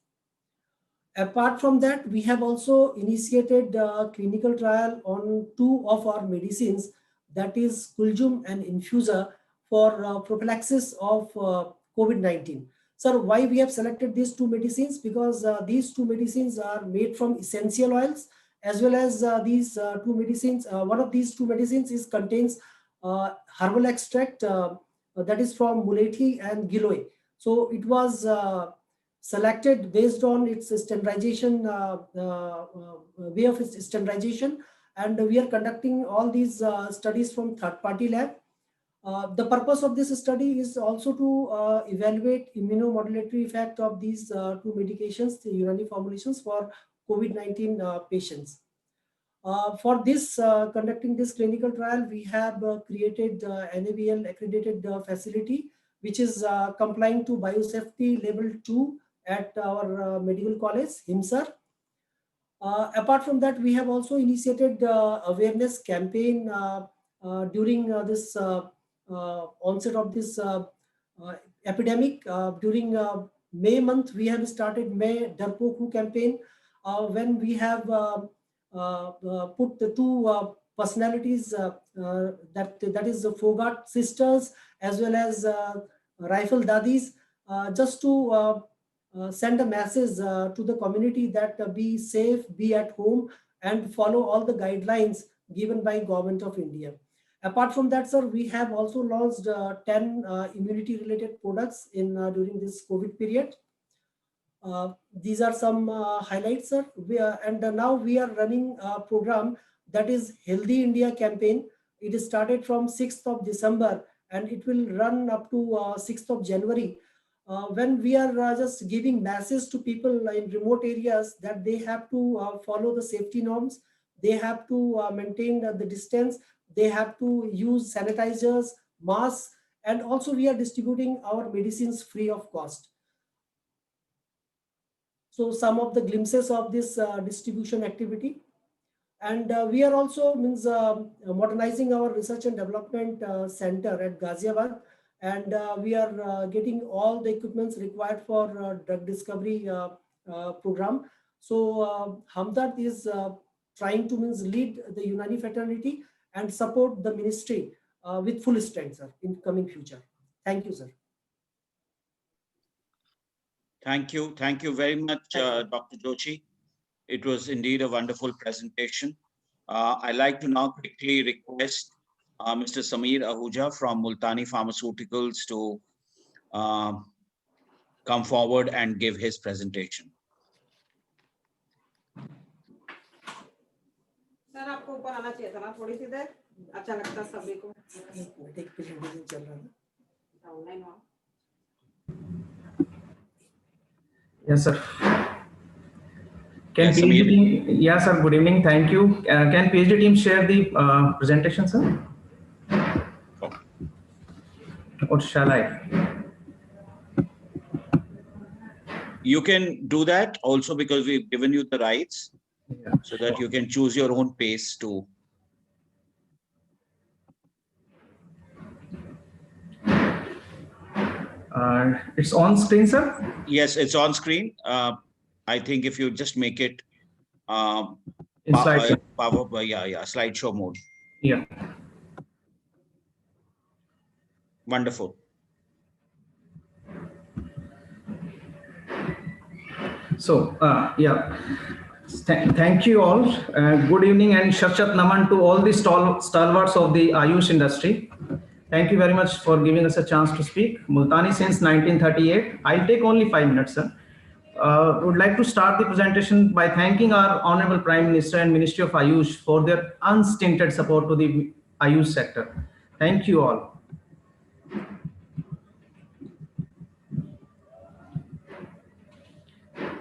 Apart from that, we have also initiated clinical trial on 2 of our medicines, that is Kuljum and Infusa, for prophylaxis of COVID-19. Sir, why we have selected these 2 medicines? Because these 2 medicines are made from essential oils, as well as these 2 medicines, one of these 2 medicines contains herbal extract that is from Mulethi and Giloy. So it was selected based on its standardization, way of its standardization, and we are conducting all these studies from third-party lab. The purpose of this study is also to evaluate immunomodulatory effect of these 2 medications, the Unani formulations for COVID-19 patients. For this, conducting this clinical trial, we have created NABL accredited facility, which is complying to biosafety level 2 at our medical college, HIMSR. Apart from that, we have also initiated awareness campaign during this onset of this epidemic. During May month, we have started May Darpoku campaign, when we have put the 2 personalities, that is the Fogart sisters as well as Rifle Dadis, just to send a message to the community that be safe, be at home, and follow all the guidelines given by Government of India. Apart from that, sir, we have also launched 10 immunity related products in during this COVID period. These are some highlights, sir. Now we are running a program that is Healthy India campaign. It is started from 6th of December and it will run up to 6th of January. when we are just giving messages to people in remote areas that they have to follow the safety norms, they have to maintain the distance, they have to use sanitizers, masks, and also we are distributing our medicines free of cost. So some of the glimpses of this distribution activity. And we are also modernizing our research and development center at Ghaziabad. And we are getting all the equipments required for drug discovery program. So Hamdard is trying to lead the Unani fraternity and support the ministry with full strength, sir, in coming future. Thank you, sir. Thank you. Thank you very much, Dr. Joshi. It was indeed a wonderful presentation. I'd like to now quickly request Mr. Sameer Ahuja from Multani Pharmaceuticals to come forward and give his presentation. Sir आपको ऊपर आना चाहिए था ना थोड़ी सी देर अच्छा लगता सभी को ऑनलाइन हो Yes, sir. Can PhD team, yeah, sir, good evening. Thank you. Can PhD team share the presentation, sir? Or shall I? You can do that also because we've given you the rights so that you can choose your own pace too. It's on screen, sir? Yes, it's on screen. I think if you just make it in slideshow. Slideshow mode. Yeah. Wonderful. So, thank you all. Good evening and Shashat Naman to all the stalwarts of the Ayush industry. Thank you very much for giving us a chance to speak. Multani since 1938. I'll take only 5 minutes, sir. Would like to start the presentation by thanking our Honorable Prime Minister and Ministry of Ayush for their unstinted support to the Ayush sector. Thank you all.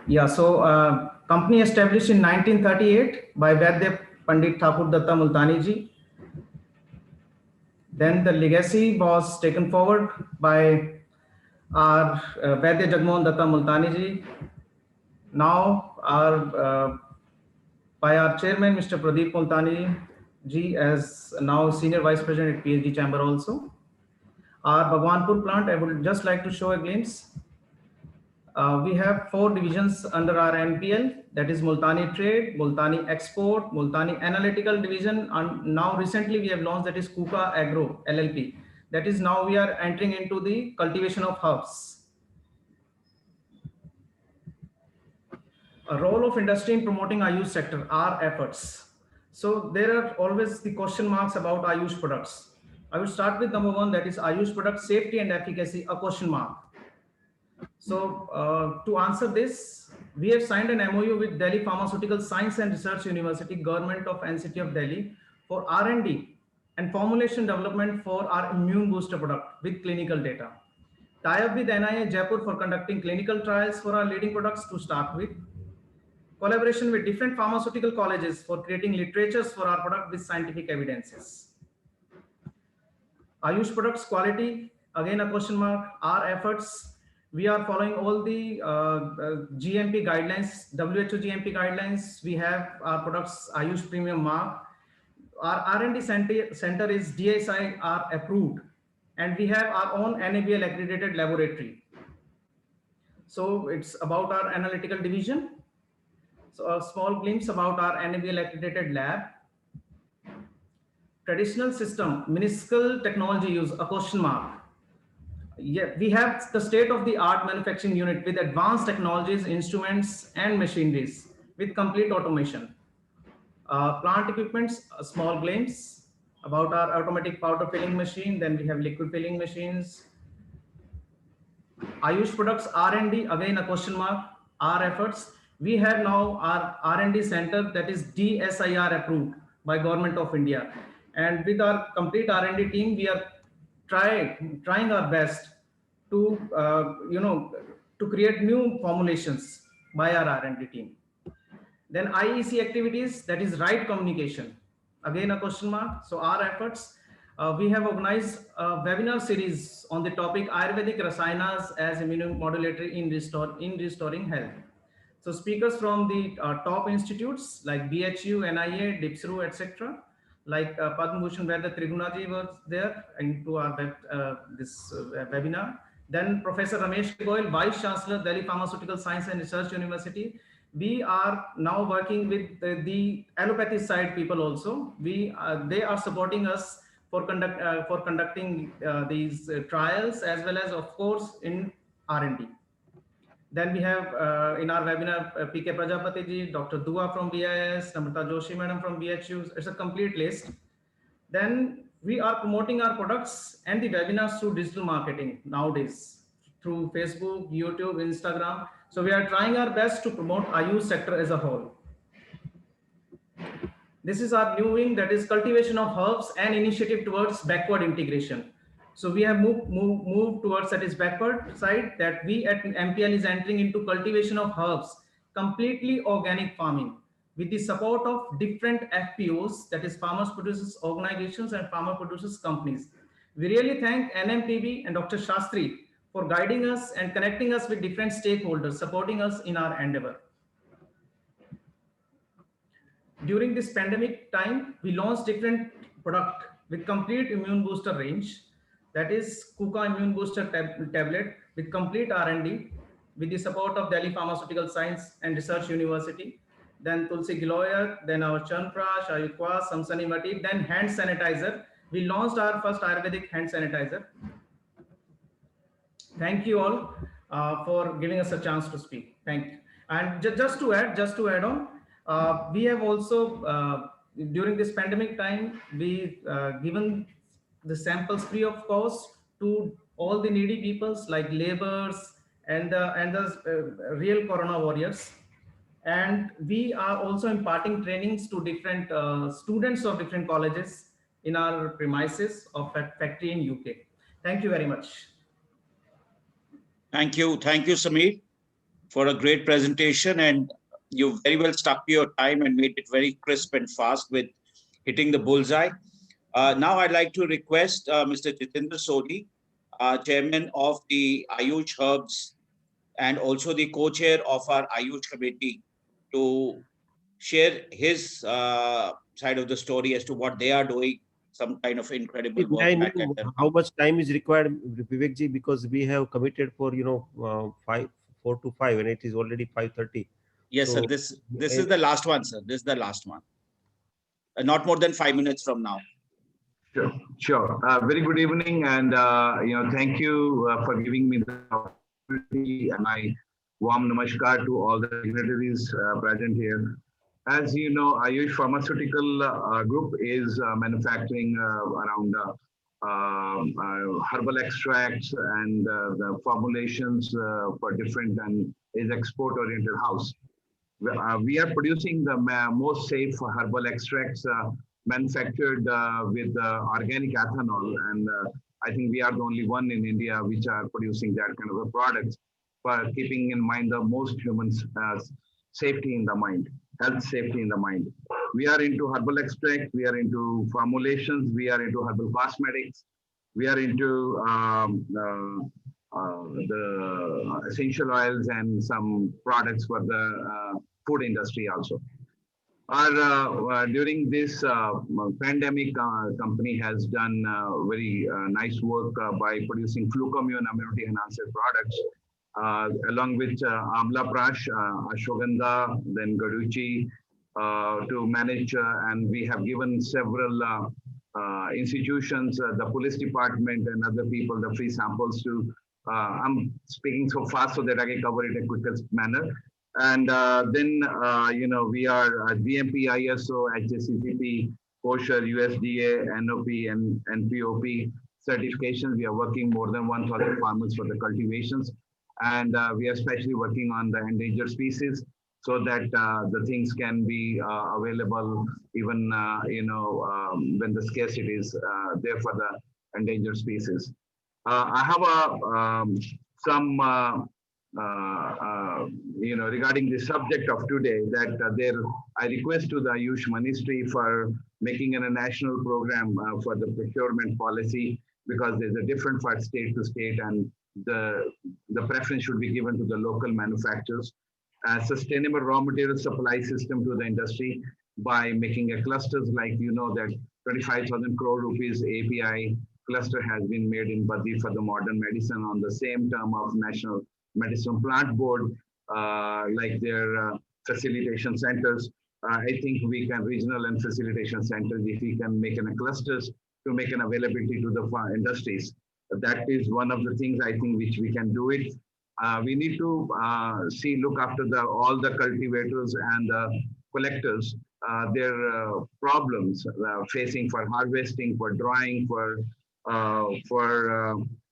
Yeah, so company established in 1938 by Vaidya Pandit Thakur Datta Multani ji. Then the legacy was taken forward by our Vaidya Jagmohan Datta Multani ji. Now by our chairman, Mr. Pradeep Multani ji, as now Senior Vice President at PhD Chamber also. Our Bhagwanpur plant, I would just like to show a glimpse. We have 4 divisions under our NPL, that is Multani Trade, Multani Export, Multani Analytical Division, and now recently we have launched that is Kuka Agro LLP. That is now we are entering into the cultivation of herbs. A role of industry in promoting Ayush sector, our efforts. So there are always the question marks about Ayush products. I will start with number 1, that is Ayush product safety and efficacy, a question mark. So to answer this, we have signed an MOU with Delhi Pharmaceutical Science and Research University, Government of NCT of Delhi for R&D and formulation development for our immune booster product with clinical data. Tie-up with NIA Jaipur for conducting clinical trials for our leading products to start with. Collaboration with different pharmaceutical colleges for creating literatures for our product with scientific evidences. Ayush products quality, again a question mark, our efforts. We are following all the GMP guidelines, WHO GMP guidelines. We have our products Ayush Premium Mark. Our R&D center is DSIR approved, and we have our own NABL accredited laboratory. So it's about our analytical division. So a small glimpse about our NABL accredited lab. Traditional system, minuscule technology use, a question mark. Yeah, we have the state-of-the-art manufacturing unit with advanced technologies, instruments, and machineries with complete automation. Plant equipments, a small glimpse about our automatic powder filling machine. Then we have liquid filling machines. Ayush products R&D, again a question mark, our efforts. We have now our R&D center that is DSIR approved by Government of India. And with our complete R&D team, we are trying our best to to create new formulations by our R&D team. Then IEC activities, that is right communication. Again, a question mark. So our efforts, we have organized a webinar series on the topic Ayurvedic Rasayanas as immunomodulator in restoring health. So speakers from the top institutes like BHU, NIA, DIPSRU, etc. Like Padma Bhushan Vaidya Trigunaji was there into our webinar. Then Professor Ramesh Goyal, Vice Chancellor, Delhi Pharmaceutical Science and Research University. We are now working with the allopathy side people also. They are supporting us for conducting these trials, as well as, of course, in R&D. Then we have in our webinar PK Prajapati ji, Dr. Dua from BIS, Namrata Joshi madam from BHU. It's a complete list. Then we are promoting our products and the webinars through digital marketing nowadays, through Facebook, YouTube, Instagram. So we are trying our best to promote Ayush sector as a whole. This is our new wing, that is cultivation of herbs and initiative towards backward integration. So we have moved towards that is backward side, that we at MPL is entering into cultivation of herbs, completely organic farming, with the support of different FPOs, that is farmers producers organizations and farmer producers companies. We really thank NMPB and Dr. Shastri for guiding us and connecting us with different stakeholders, supporting us in our endeavor. During this pandemic time, we launched different product with complete immune booster range. That is Kuka Immune Booster tablet with complete R&D with the support of Delhi Pharmaceutical Science and Research University. Then Tulsi Giloyer, then our Chanprash, Ayukwa, Samsani Mati, then hand sanitizer. We launched our first Ayurvedic hand sanitizer. Thank you all for giving us a chance to speak. Thank you. And just to add on, we have also during this pandemic time, we given the samples free of cost to all the needy peoples like laborers and the real corona warriors. And we are also imparting trainings to different students of different colleges in our premises of a factory in UK. Thank you very much. Thank you, Sameer, for a great presentation, and you very well stuck to your time and made it very crisp and fast with hitting the bullseye. Now I'd like to request Mr. Jitendra Sodhi, Chairman of the Ayush Herbs and also the co-chair of our Ayush committee, to share his side of the story as to what they are doing, some kind of incredible work. I know how much time is required, Vivekji, because we have committed for 4 to 5 and it is already 5:30. Yes, so, sir. This is the last one, sir. This is the last one. Not more than 5 minutes from now. Sure. Very good evening, and thank you for giving me the opportunity, and my warm namaskar to all the dignitaries present here. As you know, Ayush Pharmaceutical Group is manufacturing around herbal extracts and the formulations for different, and is export-oriented house. We are producing the most safe herbal extracts manufactured with organic ethanol, and I think we are the only one in India which are producing that kind of a product, for keeping in mind the most humans' safety in the mind, health safety in the mind. We are into herbal extract, we are into formulations, we are into herbal cosmetics, we are into the essential oils and some products for the food industry also. During this pandemic, company has done very nice work by producing Flucommune immunity enhancer products, along with Amla Prash, Ashwagandha, then Gaduchi to manage, and we have given several institutions, the police department and other people, the free samples to, I'm speaking so fast so that I can cover it in quickest manner. And then, we are GMP, ISO, HACCP, kosher, USDA, NOP, and NPOP certifications. We are working more than 1,000 farmers for the cultivations. And we are especially working on the endangered species so that the things can be available even, when the scarcity is there for the endangered species. I have some regarding the subject of today, that I request to the Ayush Ministry for making a national program for the procurement policy, because there's a different for state to state, and the preference should be given to the local manufacturers. Sustainable raw material supply system to the industry by making a clusters, like that 25,000 crore rupees API cluster has been made in Baddi for the modern medicine on the same term of National Medicine Plant Board, like their facilitation centers. I think we can, regional and facilitation centers, if we can make in a clusters to make an availability to the industries. That is one of the things I think which we can do it. We need to look after all the cultivators and the collectors, their problems facing for harvesting, for drying, for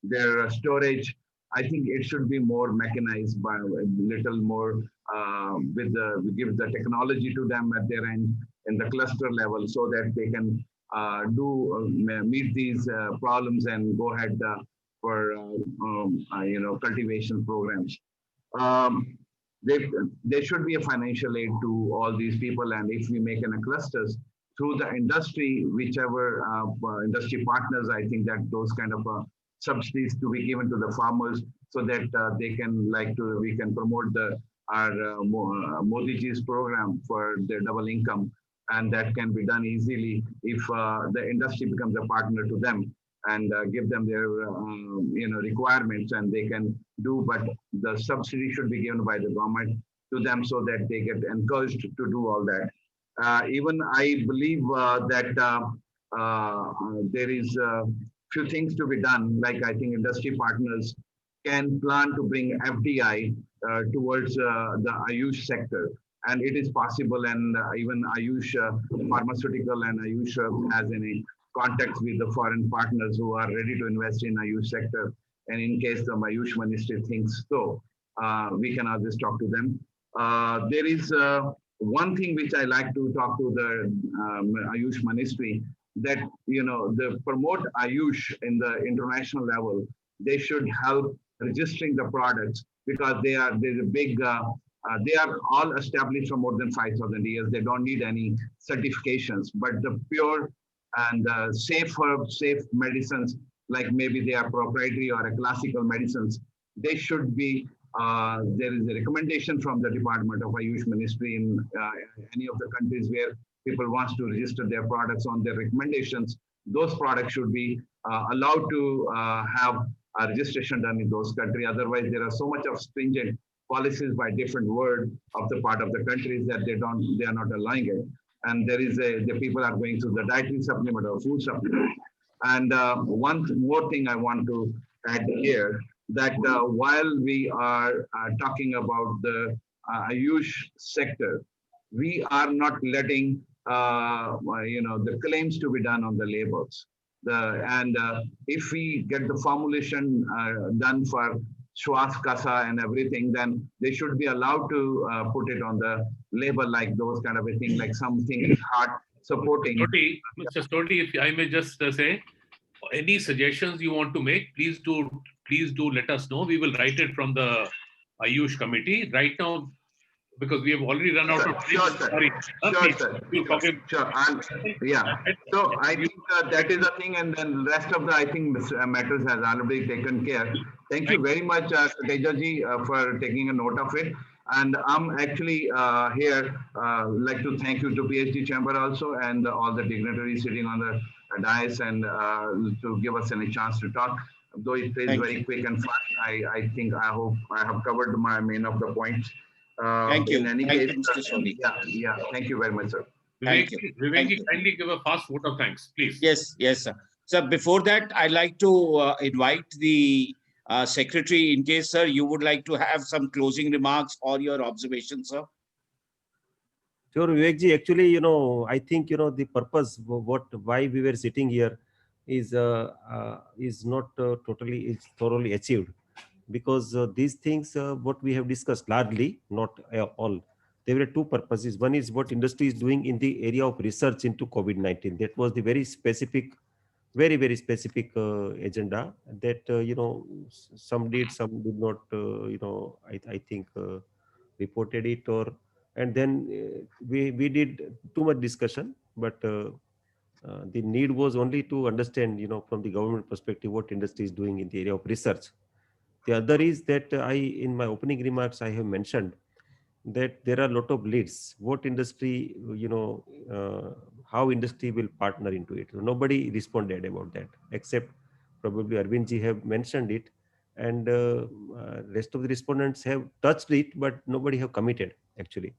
their storage. I think it should be more mechanized, by a little more we give the technology to them at their end in the cluster level, so that they can meet these problems and go ahead for cultivation programs. There should be a financial aid to all these people, and if we make in clusters through the industry, whichever industry partners, I think that those kind of subsidies to be given to the farmers, so that they can we can promote our Modi ji's program for their double income, and that can be done easily if the industry becomes a partner to them and give them their requirements, and they can do. But the subsidy should be given by the government to them, so that they get encouraged to do all that. Even I believe that there is few things to be done, like I think industry partners can plan to bring FDI towards the Ayush sector, and it is possible. And even Ayush Pharmaceutical and Ayush has any contacts with the foreign partners who are ready to invest in Ayush sector. And in case the Ayush Ministry thinks so, we can always talk to them. There is one thing which I like to talk to the Ayush Ministry, that they promote Ayush in the international level. They should help registering the products, because there's a big they are all established for more than 5,000 years. They don't need any certifications, but the pure and safe herbs, safe medicines, like maybe they are proprietary or a classical medicines, they should be, there is a recommendation from the Department of Ayush Ministry in any of the countries where people wants to register their products on their recommendations. Those products should be allowed to have a registration done in those countries. Otherwise, there are so much of stringent policies by different word of the part of the countries that they are not allowing it. And there is the people are going through the dietary supplement or food supplement. And one more thing I want to add here, that while we are talking about the Ayush sector, we are not letting the claims to be done on the labels. If we get the formulation done for Shwas Kasa and everything, then they should be allowed to put it on the label, like those kind of a thing, like something is heart supporting. Mr. Stoti, if I may just say, any suggestions you want to make, please do let us know. We will write it from the Ayush committee right now, because we have already run out of time. Sure, sir. Yeah. So I think that is the thing, and then the rest of the matters has already taken care. Thank you very much, Koteja ji, for taking a note of it. And I'm actually here like to thank you to PhD Chamber also, and all the dignitaries sitting on the dais, and to give us any chance to talk. Though it is very quick and fast, I hope I have covered my main of the points. Thank you. In any Thank case, you, Mr. Soni. Yeah. Thank you very much, sir. Thank you. Vivek, kindly give a fast vote of thanks, please. Yes, sir. So before that, I'd like to invite the secretary, in case, sir, you would like to have some closing remarks or your observations, sir. Sure, Vivek ji. Actually, I think, the purpose, why we were sitting here is not thoroughly achieved, because these things, what we have discussed largely, not all, there were two purposes. One is what industry is doing in the area of research into COVID-19. That was the very specific very, very specific agenda that, some did, some did not, I think reported it, or, and then we did too much discussion, but the need was only to understand, from the government perspective, what industry is doing in the area of research. The other is that in my opening remarks, I have mentioned that there are a lot of leads. What industry, how industry will partner into it. Nobody responded about that, except probably Arvind ji have mentioned it, and rest of the respondents have touched it, but nobody have committed actually.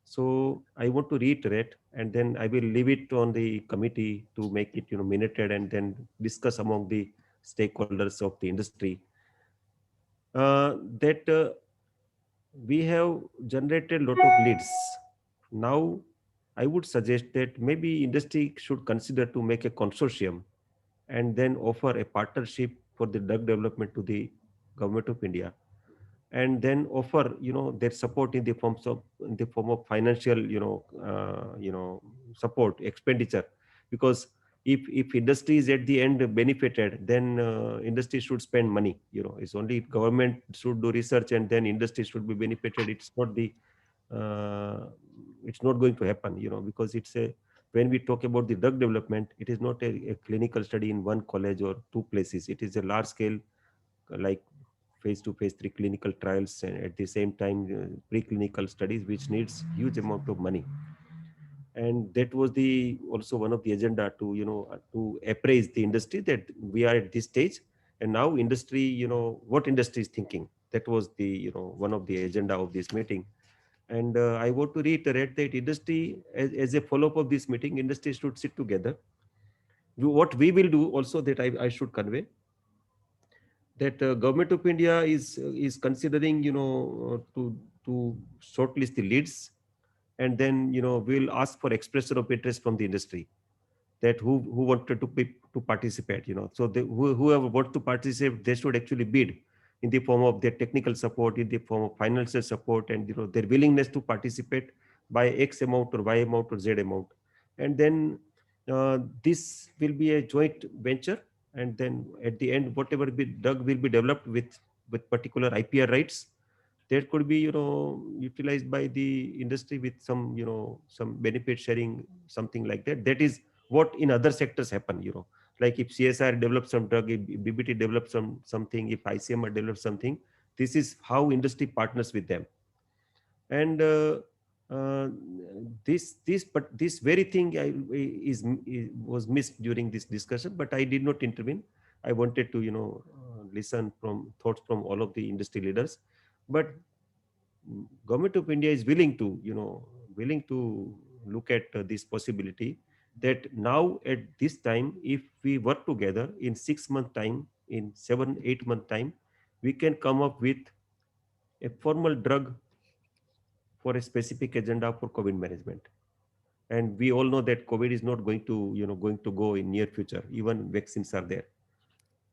So I want to reiterate, and then I will leave it on the committee to make it, minuted, and then discuss among the stakeholders of the industry. That we have generated a lot of leads. Now, I would suggest that maybe industry should consider to make a consortium and then offer a partnership for the drug development to the Government of India, and then offer, their support in the form of financial, support expenditure. Because if industry is at the end benefited, then industry should spend money. It's only government should do research and then industry should be benefited. It's not the it's not going to happen, because it's a, when we talk about the drug development, it is not a clinical study in one college or two places. It is a large scale, like phase 2, phase 3 clinical trials, and at the same time preclinical studies, which needs huge amount of money. And that was the also one of the agenda to, to appraise the industry that we are at this stage, and now industry, what industry is thinking. That was the, one of the agenda of this meeting. And I want to reiterate that industry, as a follow-up of this meeting, industry should sit together. What we will do also, that I should convey, that Government of India is considering, to shortlist the leads, and then, we'll ask for expression of interest from the industry, that who wanted to participate, so whoever wants to participate, they should actually bid in the form of their technical support, in the form of financial support, and their willingness to participate by X amount or Y amount or Z amount. And then this will be a joint venture, and then at the end, whatever drug will be developed with particular IPR rights, that could be, utilized by the industry with some, some benefit sharing, something like that. That is what in other sectors happen, like if CSR develops some drug, if BBT develops something, if ICMR develops something, this is how industry partners with them. And this very thing was missed during this discussion, but I did not intervene. I wanted to, listen from thoughts from all of the industry leaders. But Government of India is willing to, look at this possibility, that now at this time, if we work together in 6 month time, in 7-8 month time, we can come up with a formal drug for a specific agenda for COVID management. And we all know that COVID is not going to go in near future. Even vaccines are there.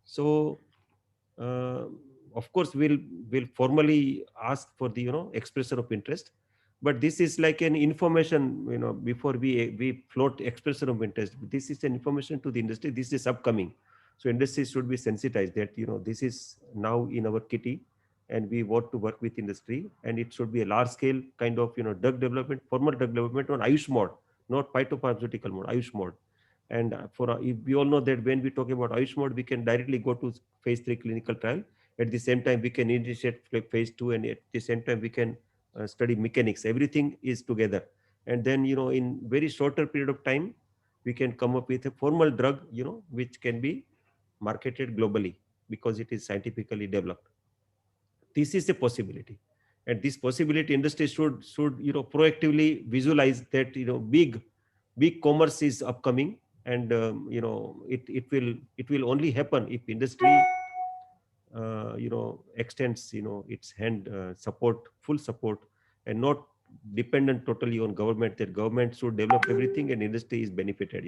So of course, we'll formally ask for the, expression of interest. But this is like an information, before we float expression of interest. This is an information to the industry. This is upcoming. So industry should be sensitized that, this is now in our kitty, and we want to work with industry, and it should be a large scale kind of, drug development, formal drug development on Ayush mode, not phytopharmaceutical mode, Ayush mode. And we all know that when we talk about Ayush mode, we can directly go to phase 3 clinical trial. At the same time, we can initiate phase 2, and at the same time, we can study mechanics. Everything is together. And then, in very shorter period of time, we can come up with a formal drug, which can be marketed globally because it is scientifically developed. This is a possibility. And this possibility, industry should proactively visualize that, big commerce is upcoming. And it will only happen if industry extends its hand, full support, and not dependent totally on government, that government should develop everything and industry is benefited.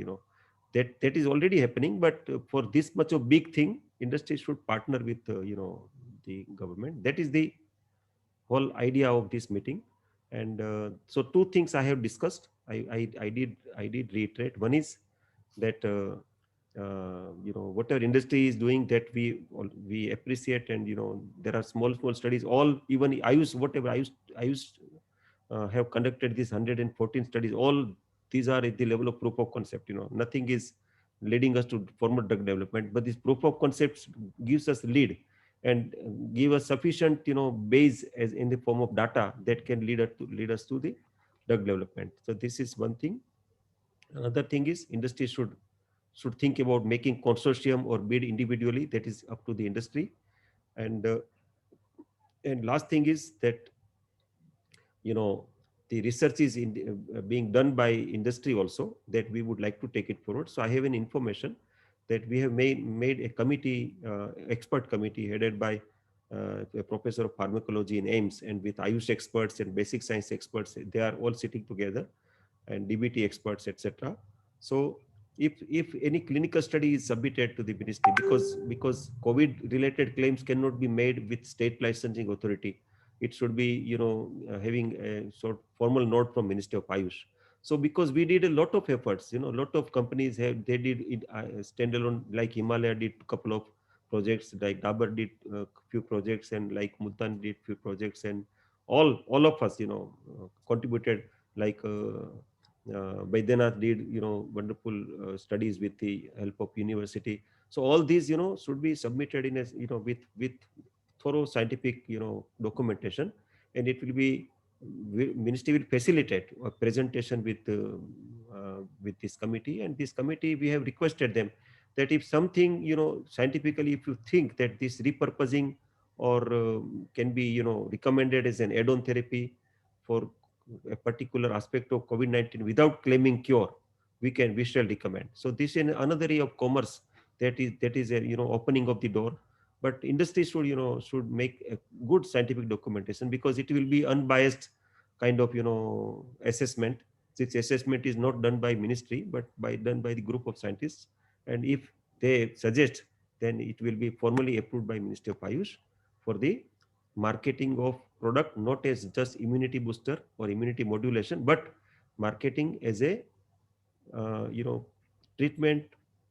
That is already happening, but for this much of big thing, industry should partner with the government. That is the whole idea of this meeting. And so 2 things I have discussed. I did reiterate. One is that whatever industry is doing, that we appreciate, and there are small studies. All, even Ayush, whatever Ayush have conducted these 114 studies. All these are at the level of proof of concept. Nothing is leading us to formal drug development, but this proof of concepts gives us lead and give us sufficient base as in the form of data that can lead us to the drug development. So this is one thing. Another thing is industry should think about making consortium or bid individually. That is up to the industry. And last thing is that the research is being done by industry also, that we would like to take it forward. So I have an information that we have made a committee, expert committee headed by a professor of pharmacology in AIIMS, and with Ayush experts and basic science experts. They are all sitting together, and DBT experts, etc. So if any clinical study is submitted to the ministry, because COVID related claims cannot be made with state licensing authority, it should be having a sort of formal note from Ministry of Ayush. So because we did a lot of efforts, a lot of companies did it standalone, like Himalaya did a couple of projects, like Dabur did a few projects, and like Multan did few projects, and all of us contributed, like Baidyanath did wonderful studies with the help of university. So all these should be submitted in a with thorough scientific documentation, and it will be, ministry will facilitate a presentation with this committee. And this committee, we have requested them that if something scientifically, if you think that this repurposing or can be recommended as an add-on therapy for a particular aspect of COVID-19 without claiming cure, we shall recommend. So this is another area of commerce that is a opening of the door. But industry should make a good scientific documentation, because it will be unbiased kind of assessment. This assessment is not done by ministry, but done by the group of scientists. And if they suggest, then it will be formally approved by Ministry of Ayush for the marketing of product, not as just immunity booster or immunity modulation, but marketing as a treatment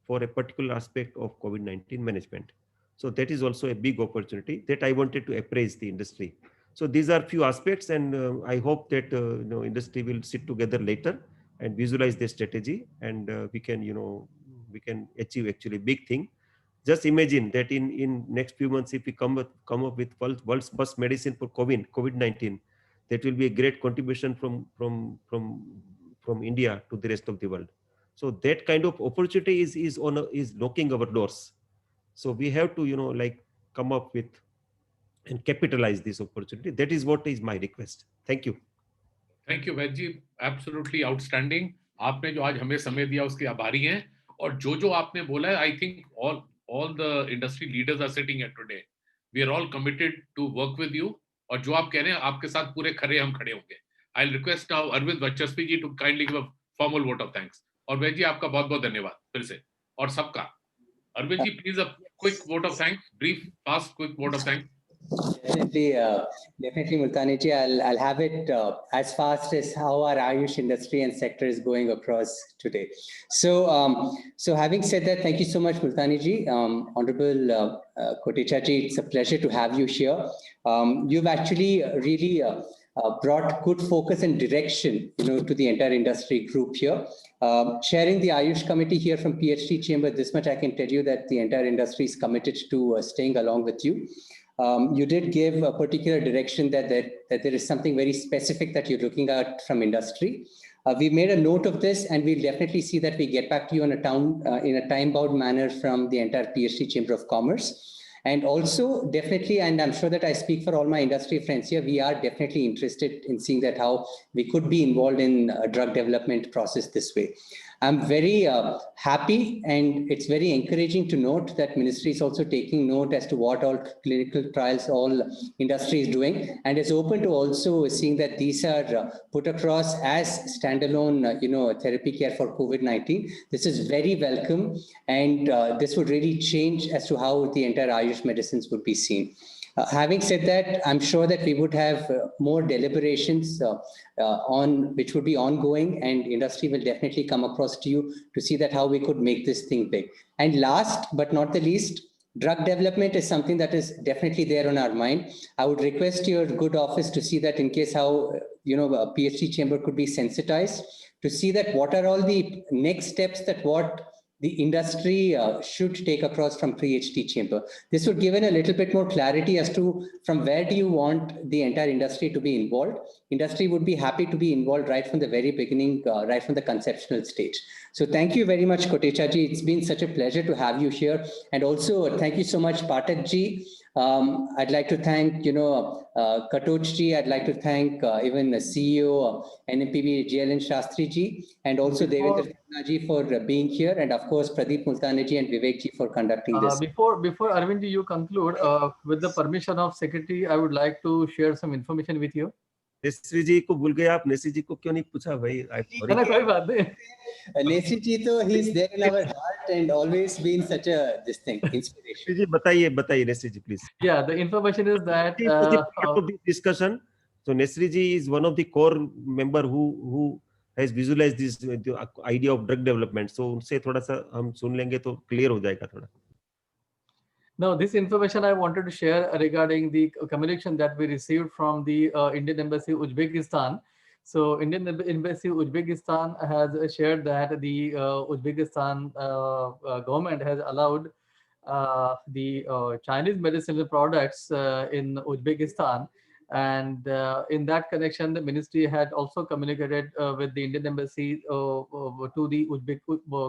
for a particular aspect of COVID-19 management. So that is also a big opportunity that I wanted to appraise the industry. So these are few aspects, and I hope that industry will sit together later and visualize their strategy, and we can achieve actually big thing. Just imagine that in next few months, if we come up with world's first medicine for COVID-19, that will be a great contribution from India to the rest of the world. So that kind of opportunity is knocking our doors. So we have to come up with and capitalize this opportunity. That is what is my request. Thank you. Thank you, Vaidji. Absolutely outstanding. आपने जो आज हमें समय दिया उसके आभारी हैं, और जो आपने बोला है, I think all the industry leaders are sitting here today. We are all committed to work with you, और जो आप कह रहे हैं आपके साथ पूरे खरे हम खड़े होंगे. I'll request now Arvind Vachasvi ji to kindly give a formal vote of thanks. और वैद्य जी आपका बहुत-बहुत धन्यवाद फिर से और सबका. Arvind ji, please a quick vote of thanks, brief, fast, quick vote of thanks. Definitely, Multani ji. I'll have it as fast as how our Ayush industry and sector is going across today. So, having said that, thank you so much, Multani ji. Honorable Kotecha ji, it's a pleasure to have you here. You've actually really brought good focus and direction, to the entire industry group here. Chairing the Ayush committee here from PhD chamber, this much I can tell you that the entire industry is committed to staying along with you. You did give a particular direction that there is something very specific that you're looking at from industry. We made a note of this, and we'll definitely see that we get back to you in a time-bound manner from the entire PhD Chamber of Commerce. And also, definitely, and I'm sure that I speak for all my industry friends here, we are definitely interested in seeing that how we could be involved in a drug development process this way. I'm very happy, and it's very encouraging to note that ministry is also taking note as to what all clinical trials all industry is doing, and is open to also seeing that these are put across as standalone, therapy care for COVID-19. This is very welcome, and this would really change as to how the entire Ayush medicines would be seen. Having said that, I'm sure that we would have more deliberations on which would be ongoing, and industry will definitely come across to you to see that how we could make this thing big. And last but not the least, drug development is something that is definitely there on our mind. I would request your good office to see that in case how, a PhD chamber could be sensitized to see that what are all the next steps that what the industry should take across from PhD chamber. This would give a little bit more clarity as to from where do you want the entire industry to be involved. Industry would be happy to be involved right from the very beginning, right from the conceptual stage. So thank you very much, Kotecha ji. It's been such a pleasure to have you here. And also thank you so much, Pathak ji. I'd like to thank, Katoch ji. I'd like to thank even the CEO, NMPB, JLN Shastri ji, and also Devendra ji for being here. And of course, Pradeep Multani ji and Vivek ji for conducting this. Before Arvind ji, you conclude, with the permission of Secretary, I would like to share some information with you. Nesari ji को भूल गए आप. Necessary ji को क्यों नहीं पूछा भाई? कोई बात नहीं. नेसरी जी तो he's there in our heart and always been such a this thing inspiration. जी बताइए Nesari ji please. Yeah, the information is that this discussion. So Nesri ji is one of the core member who has visualized this the idea of drug development. So उनसे थोड़ा सा हम सुन लेंगे तो clear हो जाएगा थोड़ा. Now, this information I wanted to share regarding the communication that we received from the Indian Embassy Uzbekistan. So, Indian Embassy Uzbekistan has shared that the Uzbekistan government has allowed the Chinese medicinal products in Uzbekistan. And in that connection, the ministry had also communicated with the Indian Embassy to the Uzbek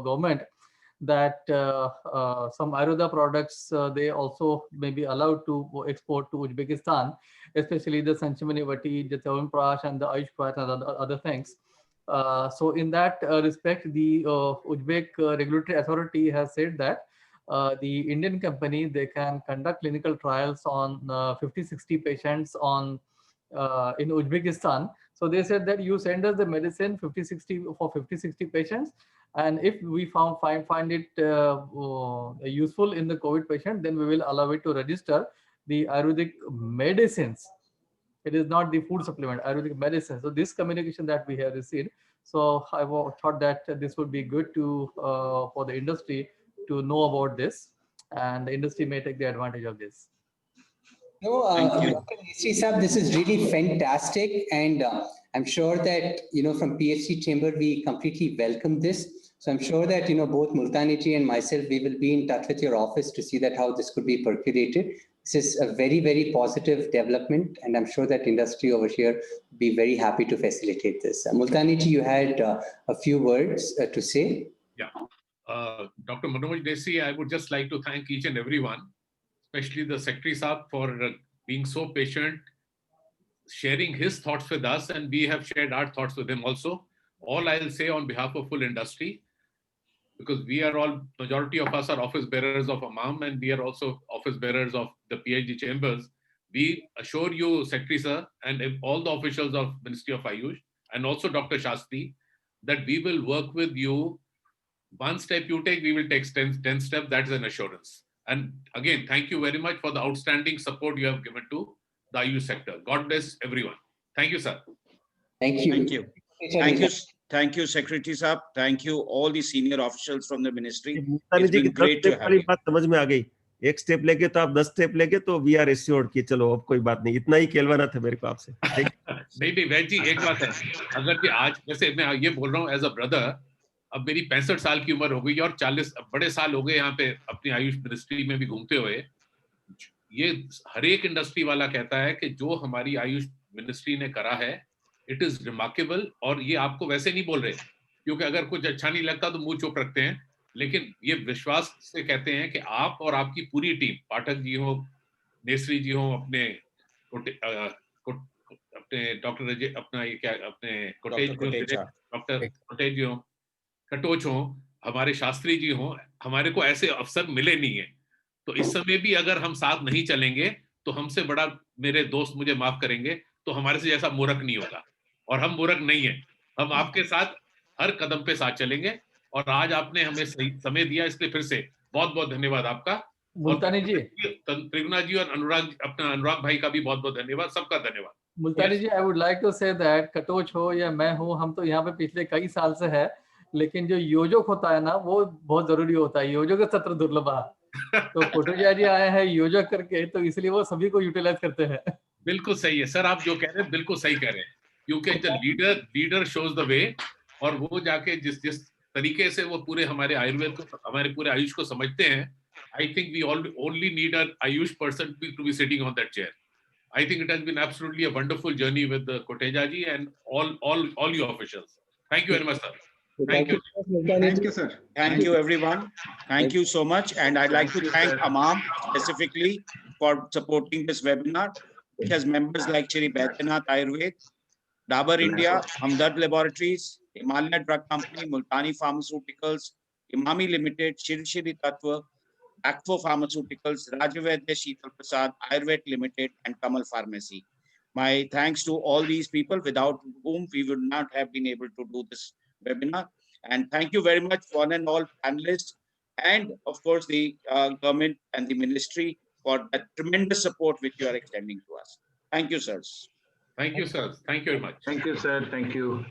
government that some Ayurveda products they also may be allowed to export to Uzbekistan, especially the Sanchimani Vati, the Chyawanprash and the Ayush Path and other things. So in that respect, the Uzbek regulatory authority has said that the Indian company, they can conduct clinical trials on 50-60 patients on in Uzbekistan. So they said that you send us the medicine 50-60 patients, and if we find it useful in the COVID patient, then we will allow it to register the Ayurvedic medicines. It is not the food supplement, Ayurvedic medicine. So this communication that we have received, so I thought that this would be good to for the industry to know about this, and the industry may take the advantage of this. No, Dr. Nesri Saab, this is really fantastic, and I'm sure that from PhD chamber we completely welcome this. So I'm sure that both Multani ji and myself, we will be in touch with your office to see that how this could be percolated. This is a very, very positive development, and I'm sure that industry over here will be very happy to facilitate this. Multani ji, you had a few words to say. Yeah, Dr. Manoj Nesri, I would just like to thank each and everyone, especially the Secretary Saab, for being so patient, sharing his thoughts with us, and we have shared our thoughts with him also. All I'll say on behalf of full industry, because we are all, majority of us are office bearers of AMAM, and we are also office bearers of the PhD chambers. We assure you, Secretary Sir, and all the officials of Ministry of Ayush, and also Dr. Shastri, that we will work with you. One step you take, we will take 10 steps. That is an assurance. And again, thank you very much for the outstanding support you have given to the Ayush sector. God bless everyone. Thank you, sir. Thank you. Thank you. Thank you. Thank you, Secretary Saab. Thank you, all the senior officials from the ministry. It's been great to have you. बात समझ में आ गई. एक step लेके तो आप 10 step लेके तो वी आर एश्योर्ड कि चलो अब कोई बात नहीं. इतना ही कहलवाना था मेरे को आपसे. नहीं वैद जी, एक बात है, अगर कि आज जैसे मैं ये बोल रहा हूँ एज अ ब्रदर, अब मेरी 65 साल की उम्र हो गई और 40 बड़े साल हो गए यहाँ पे अपनी आयुष मिनिस्ट्री में भी घूमते हुए. ये हर एक इंडस्ट्री वाला कहता है कि जो हमारी आयुष मिनिस्ट्री ने करा है, इट इज रिमार्केबल. और ये आपको वैसे नहीं बोल रहे, क्योंकि अगर कुछ अच्छा नहीं लगता तो मुंह चुप रखते हैं, लेकिन ये विश्वास से कहते हैं कि आप और आपकी पूरी टीम, पाठक जी हो, नेसरी जी हो, अपने डॉक्टर अपना ये क्या अपने डॉक्टर कोटेज जी हो, कटोच हो, हमारे शास्त्री जी हो, हमारे को ऐसे अवसर मिले नहीं है. तो इस समय भी अगर हम साथ नहीं चलेंगे तो हमसे बड़ा, मेरे दोस्त मुझे माफ करेंगे, तो हमारे से जैसा मूर्ख नहीं होगा. और हम मूर्ख नहीं है, हम आपके साथ हर कदम पे साथ चलेंगे. और आज आपने हमें सही समय दिया, इसलिए फिर से बहुत बहुत धन्यवाद आपका. मुल्तानी जी, त्रिगुणा जी और अनुराग भाई का भी बहुत बहुत धन्यवाद, सबका धन्यवाद। Multani ji, I would like to say that Katoch हो या मैं हूँ, हम तो यहाँ पे पिछले कई साल से है, लेकिन जो योजक होता है ना वो बहुत जरूरी होता है। योजक सत्र दुर्लभ है, तो कोटेचा जी आए हैं योजक करके, तो इसलिए वो सभी को यूटिलाइज करते हैं। बिल्कुल सही है सर, आप जो कह रहे हैं बिल्कुल सही कह रहे हैं, क्योंकि the leader shows the way, और वो जाके जिस तरीके से वो पूरे हमारे आयुर्वेद को, हमारे पूरे आयुष को समझते हैं, I think we only need an Ayush person to be sitting on that chair. I think it has been absolutely a wonderful journey with the Koteja ji and all you officials. Thank you very much, sir. Thank you. Thank you, sir. Thank you, everyone. Thank you so much. And I'd like to thank Amam specifically for supporting this webinar. It has members like Shri Baidyanath Ayurved, Dabur India, Hamdard Laboratories, Himalayan Drug Company, Multani Pharmaceuticals, Imami Limited, Shri Tattva, Akvo Pharmaceuticals, Rajavedya Sheetal Prasad, Ayurved Limited, and Kamal Pharmacy. My thanks to all these people, without whom we would not have been able to do this webinar. And thank you very much, one and all panelists, and of course the government and the ministry for that tremendous support which you are extending to us. Thank you, sirs. Thank you, sir. Thank you very much. Thank you, sir. Thank you.